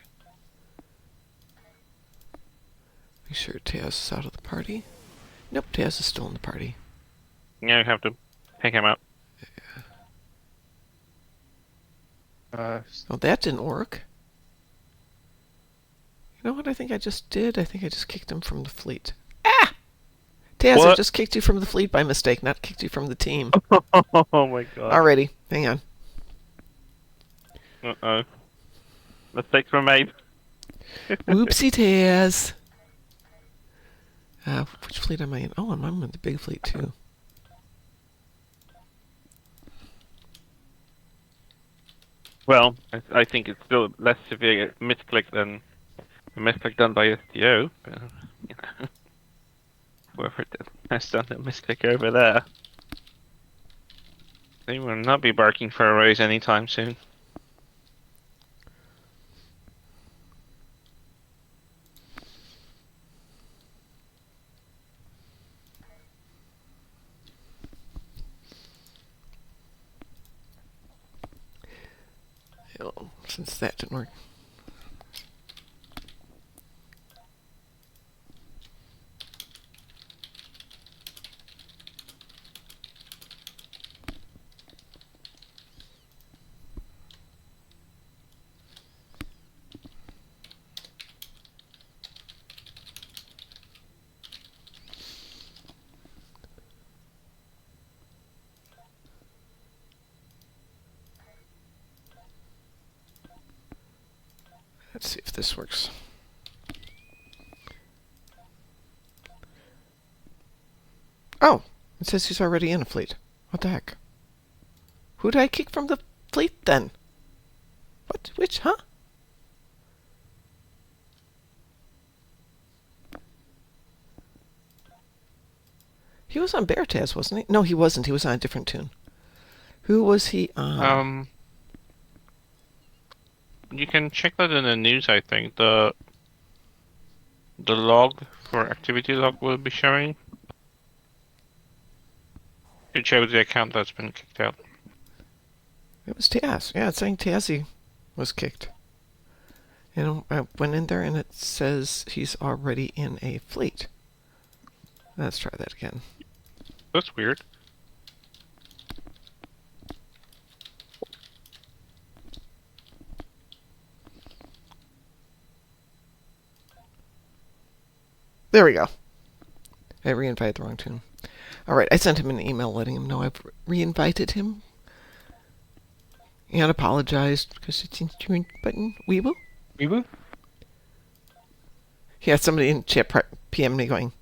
Make sure Taz is out of the party. Nope, Taz is still in the party. Yeah, I have to pick him up. Oh, that didn't work. You know what I think I just did? I think I just kicked him from the fleet. Ah! Taz, I What? just kicked you from the fleet by mistake, not kicked you from the team. Oh my god. Alrighty, hang on. Uh-oh. Mistakes were made. Whoopsie Taz. Which fleet am I in? Oh, I'm in the big fleet too. Well, I think it's still less severe misclick than a misclick done by STO. But, you know, whoever has done a misclick over there, they will not be barking for a raise anytime soon. Well, since that didn't work. Let's see if this works. Oh, it says he's already in a fleet. What the heck? Who did I kick from the fleet then? What? Which? Huh? He was on Beartaz, wasn't he? No, he wasn't. He was on a different tune. Who was he on? You can check that in the news. I think the log for activity log will be showing. It shows the account that's been kicked out. It was Taz. Yeah, it's saying Tazzy was kicked. And I went in there and it says he's already in a fleet. Let's try that again. That's weird. There we go. I re-invited the wrong tune. Alright, I sent him an email letting him know I've re-invited him. And apologized because it's in the button. Weeble? Weeble? Yeah, somebody in chat PM me going,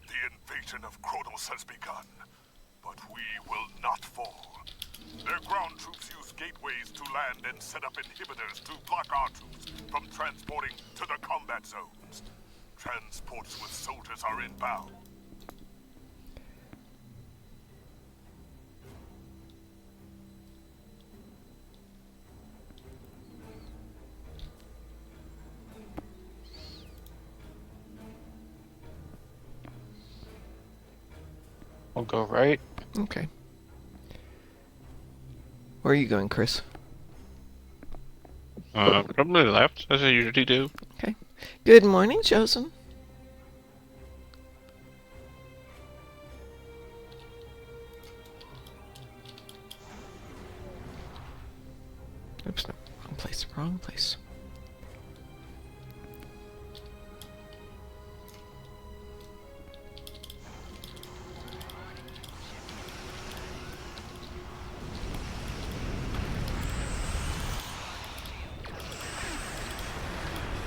The invasion of Kronos has begun, but we will not fall. Their ground troops use gateways to land and set up inhibitors to block our troops from transporting to the combat zones. Transports with soldiers are inbound. I'll go right. okay. Where are you going, Chris? Probably left, as I usually do. Okay. Good morning, Chosen. Oops, no. Wrong place, wrong place.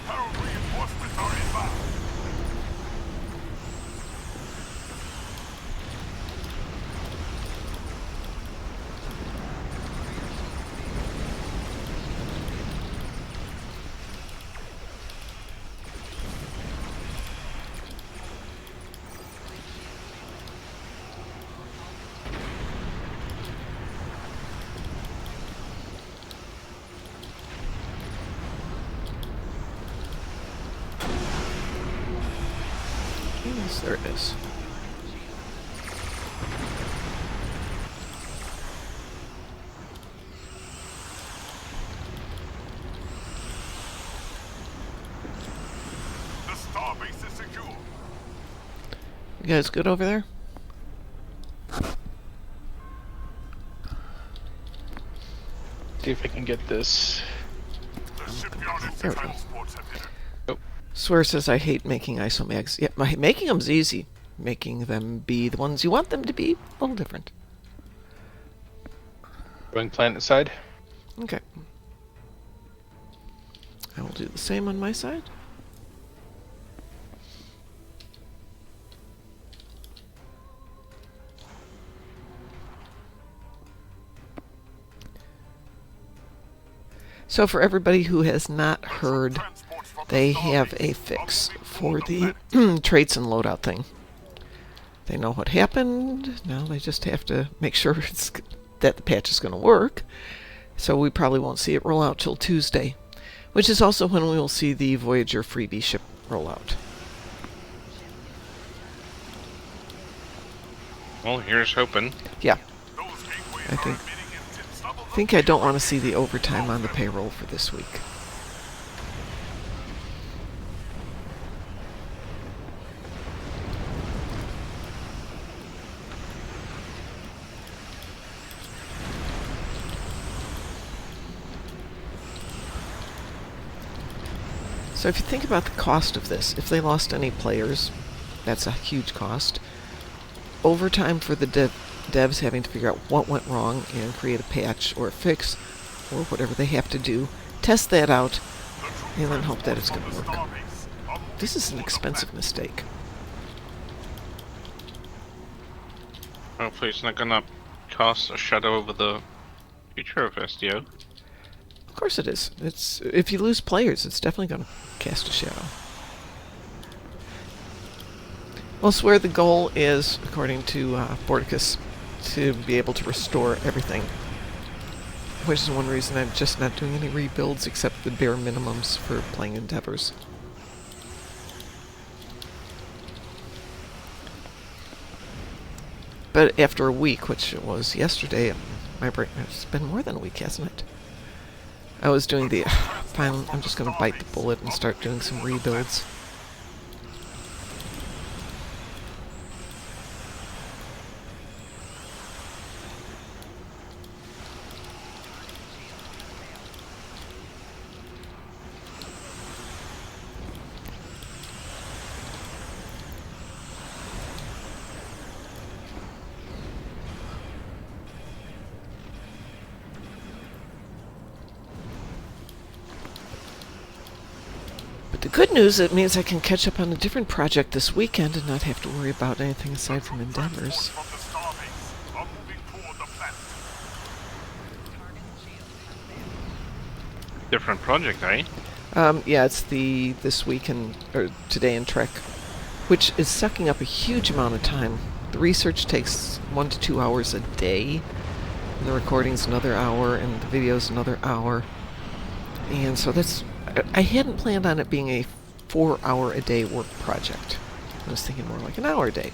Herald reinforcements are inbound. Yes, there it is. The starbase is secure. You guys good over there? See if I can get this. The shipyard and There we go. transports have hit it. Swear says I hate making isomags. Yeah, making them's easy. Making them be the ones you want them to be, a little different. Going planet side. Okay. I will do the same on my side. So for everybody who has not heard, they have a fix for the traits and loadout thing. They know what happened. Now they just have to make sure that the patch is going to work. So we probably won't see it roll out till Tuesday, which is also when we will see the Voyager freebie ship roll out. Well, here's hoping. Yeah, Those gateways I are think- emitting intense levels I think I don't want to see the overtime on the payroll for this week. So if you think about the cost of this, if they lost any players, that's a huge cost. Overtime for the devs having to figure out what went wrong and create a patch or a fix or whatever they have to do, test that out, and then hope that it's going to work. starbase. This is an expensive mistake. Hopefully it's not gonna cast a shadow over the future of SDO. Of course it is. It's if you lose players, it's definitely going to cast a shadow. Elsewhere, the goal is, according to Borticus, to be able to restore everything. Which is one reason I'm just not doing any rebuilds except the bare minimums for playing Endeavors. But after a week, which it was yesterday, my brain, it's been more than a week, hasn't it? I was doing the, fine, I'm just going to bite the bullet and start doing some rebuilds. The good news, it means I can catch up on a different project this weekend and not have to worry about anything aside from Endeavors. From the starbase are moving toward the planet. Different project, eh? Yeah, it's the This Week in, or Today in Trek, which is sucking up a huge amount of time. The research takes 1 to 2 hours a day, and the recording's another hour, and the video's another hour. And so that's, I hadn't planned on it being a 4-hour-a-day work project. I was thinking more like an hour a day.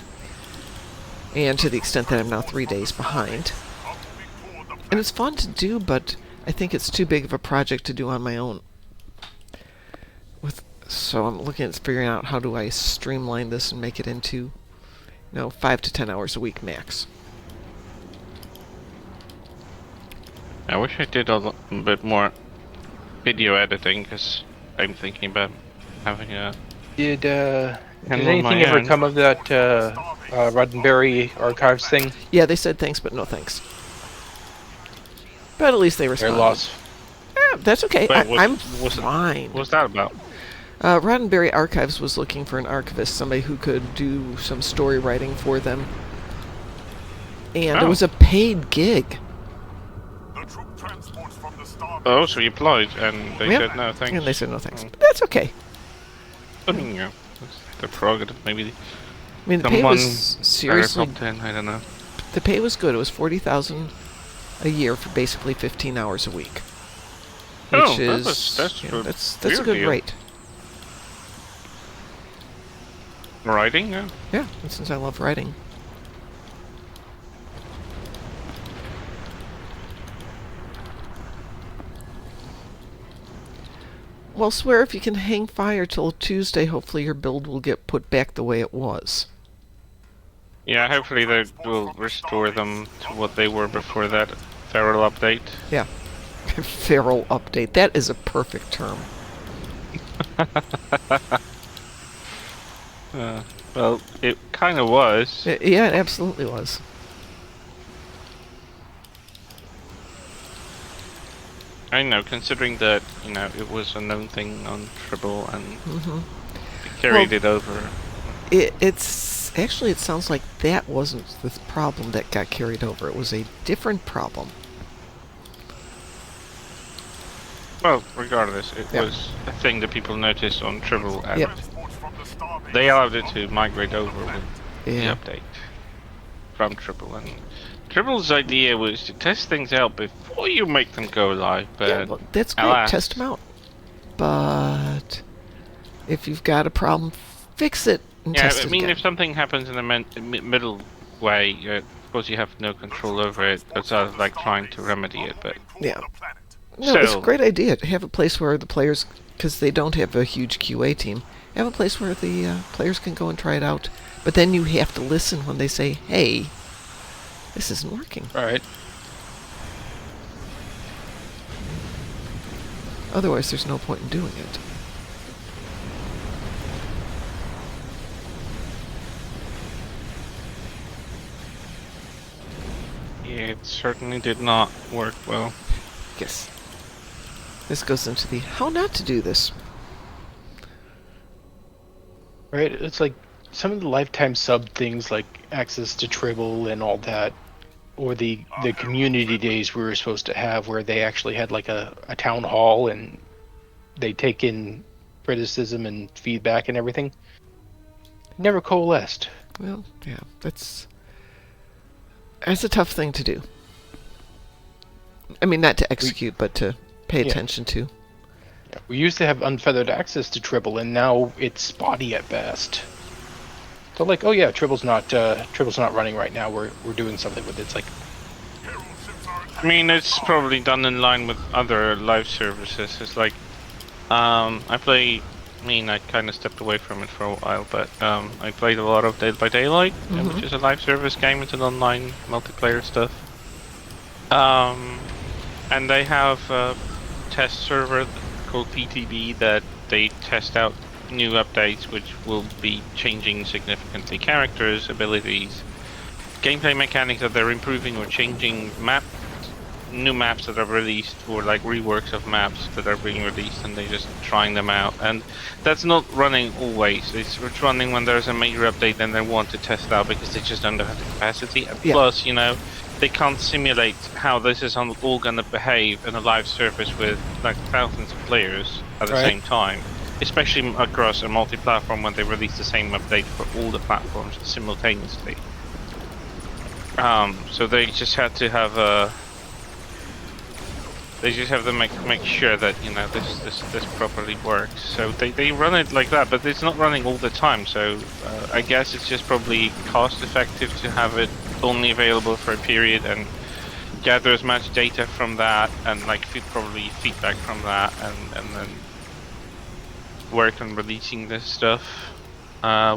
And to the extent that I'm now 3 days behind. And it's fun to do, but I think it's too big of a project to do on my own. So I'm looking at figuring out how do I streamline this and make it into, 5 to 10 hours a week max. I wish I did a bit more video editing, because I'm thinking about having a... Did on anything my ever end. come of that Roddenberry archives thing? Yeah, they said thanks, but no thanks. But at least they Their responded. loss. Yeah, that's okay. Wait, I'm what's it- fine. What's that about? Roddenberry Archives was looking for an archivist, somebody who could do some story writing for them. And it Oh. was a paid gig. The troop transports from the starbase. Oh, so you applied, and they Yeah. said no thanks. And they said no thanks. Oh. But that's okay. I mean, yeah, that's the prerogative. Maybe I mean, the pay someone was seriously, top 10, I don't know. the pay was good. It was $40,000 a year for basically 15 hours a week. Which Oh, is, that's you know, a that's a fair good deal. rate. Writing, yeah. Yeah, and since I love writing. Well, swear if you can hang fire till Tuesday, hopefully your build will get put back the way it was. Yeah, hopefully they will restore them to what they were before that feral update. Yeah. Feral update. That is a perfect term. Well, it kind of was. Yeah, it absolutely was. I know, considering that, it was a known thing on Tribble and it carried it over. It's actually, it sounds like that wasn't the problem that got carried over. It was a different problem. Well, regardless, it Yeah. was a thing that people noticed on Tribble, and Yep. Transports from the they allowed it to migrate over with Yeah. the update from Tribble, and Tribble's idea was to test things out before you make them go live, but Yeah, well, that's great. alas. Test them out. But if you've got a problem, fix it and Yeah, test I it mean, again. if something happens in the middle way, of course you have no control over it. That's like trying to remedy it, but Yeah. The planet. No, it's a still. great idea to have a place where the players, because they don't have a huge QA team, have a place where the players can go and try it out. But then you have to listen when they say, hey, this isn't working. All right. Otherwise, there's no point in doing it. It certainly did not work well. Yes. This goes into the how not to do this. Right. It's like some of the lifetime sub things, like access to Tribble and all that, or the community days we were supposed to have, where they actually had like a town hall and they take in criticism and feedback and everything. Never coalesced. Well, yeah, that's a tough thing to do. I mean, not to execute, but to pay Yeah. attention to. We used to have unfeathered access to Tribble, and now it's spotty at best. So like, oh yeah, Tribble's not running right now. We're doing something with it. It's like, Hero ships are I mean, it's probably done in line with other live services. It's like, I kind of stepped away from it for a while, but I played a lot of Dead by Daylight, which is a live service game. It's an online multiplayer stuff. And they have a test server called PTB that they test out new updates, which will be changing significantly characters, abilities, gameplay mechanics that they're improving or changing new maps that are released, or like reworks of maps that are being released, and they're just trying them out. And that's not running always. It's running when there's a major update and they want to test out because they just don't have the capacity. And Yeah. plus, they can't simulate how this is all gonna behave in a live service with like thousands of players at the Right. same time. Especially across a multi-platform when they release the same update for all the platforms simultaneously. So they just had to have make sure that this properly works. So they run it like that, but it's not running all the time. So I guess it's just probably cost effective to have it only available for a period and gather as much data from that and like probably feedback from that and then work on releasing this stuff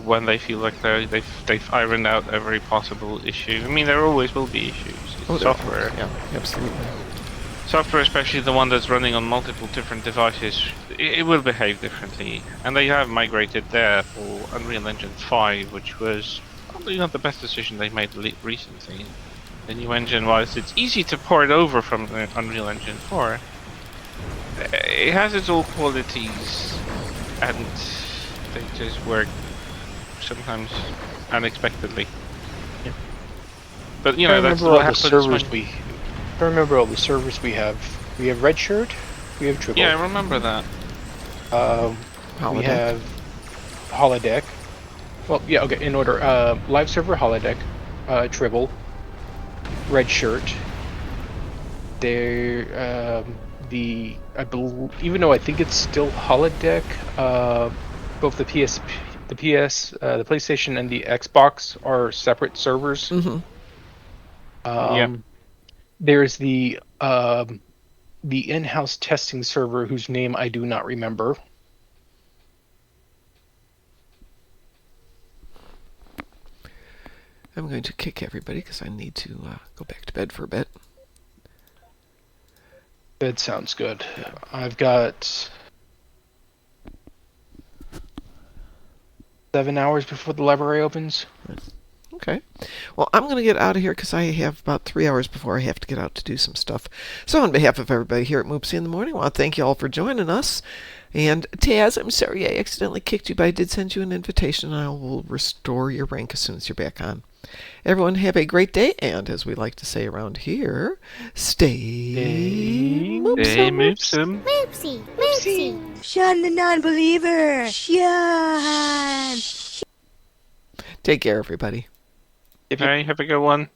when they feel like they've ironed out every possible issue. I mean, there always will be issues. It's software. Yeah, absolutely. Software, especially the one that's running on multiple different devices, it will behave differently. And they have migrated there for Unreal Engine 5, which was probably not the best decision they made recently. The new engine, whilst it's easy to port over from the Unreal Engine 4, it has its own qualities, and they just work sometimes unexpectedly. Yeah. But I that's remember what all the happens servers when... I remember all the servers we have. We have Red Shirt. We have Tribble. Yeah, I remember that. We Holodeck. have Holodeck. Well, yeah, okay, in order. Live server Holodeck, Tribble, Red Shirt. There, even though I think it's still Holodeck, both the the PlayStation and the Xbox are separate servers. Mm-hmm. Yeah. There's the in-house testing server whose name I do not remember. I'm going to kick everybody because I need to go back to bed for a bit. That sounds good. I've got 7 hours before the library opens. Okay. Well, I'm going to get out of here because I have about 3 hours before I have to get out to do some stuff. So on behalf of everybody here at Moopsy in the Morning, I want to thank you all for joining us. And Taz, I'm sorry I accidentally kicked you, but I did send you an invitation. I will restore your rank as soon as you're back on. Everyone have a great day, and as we like to say around here, stay Moopsome. Moopsy, Moopsy. Shun the non-believer. Shun. Take care, everybody. Alright, have a good one.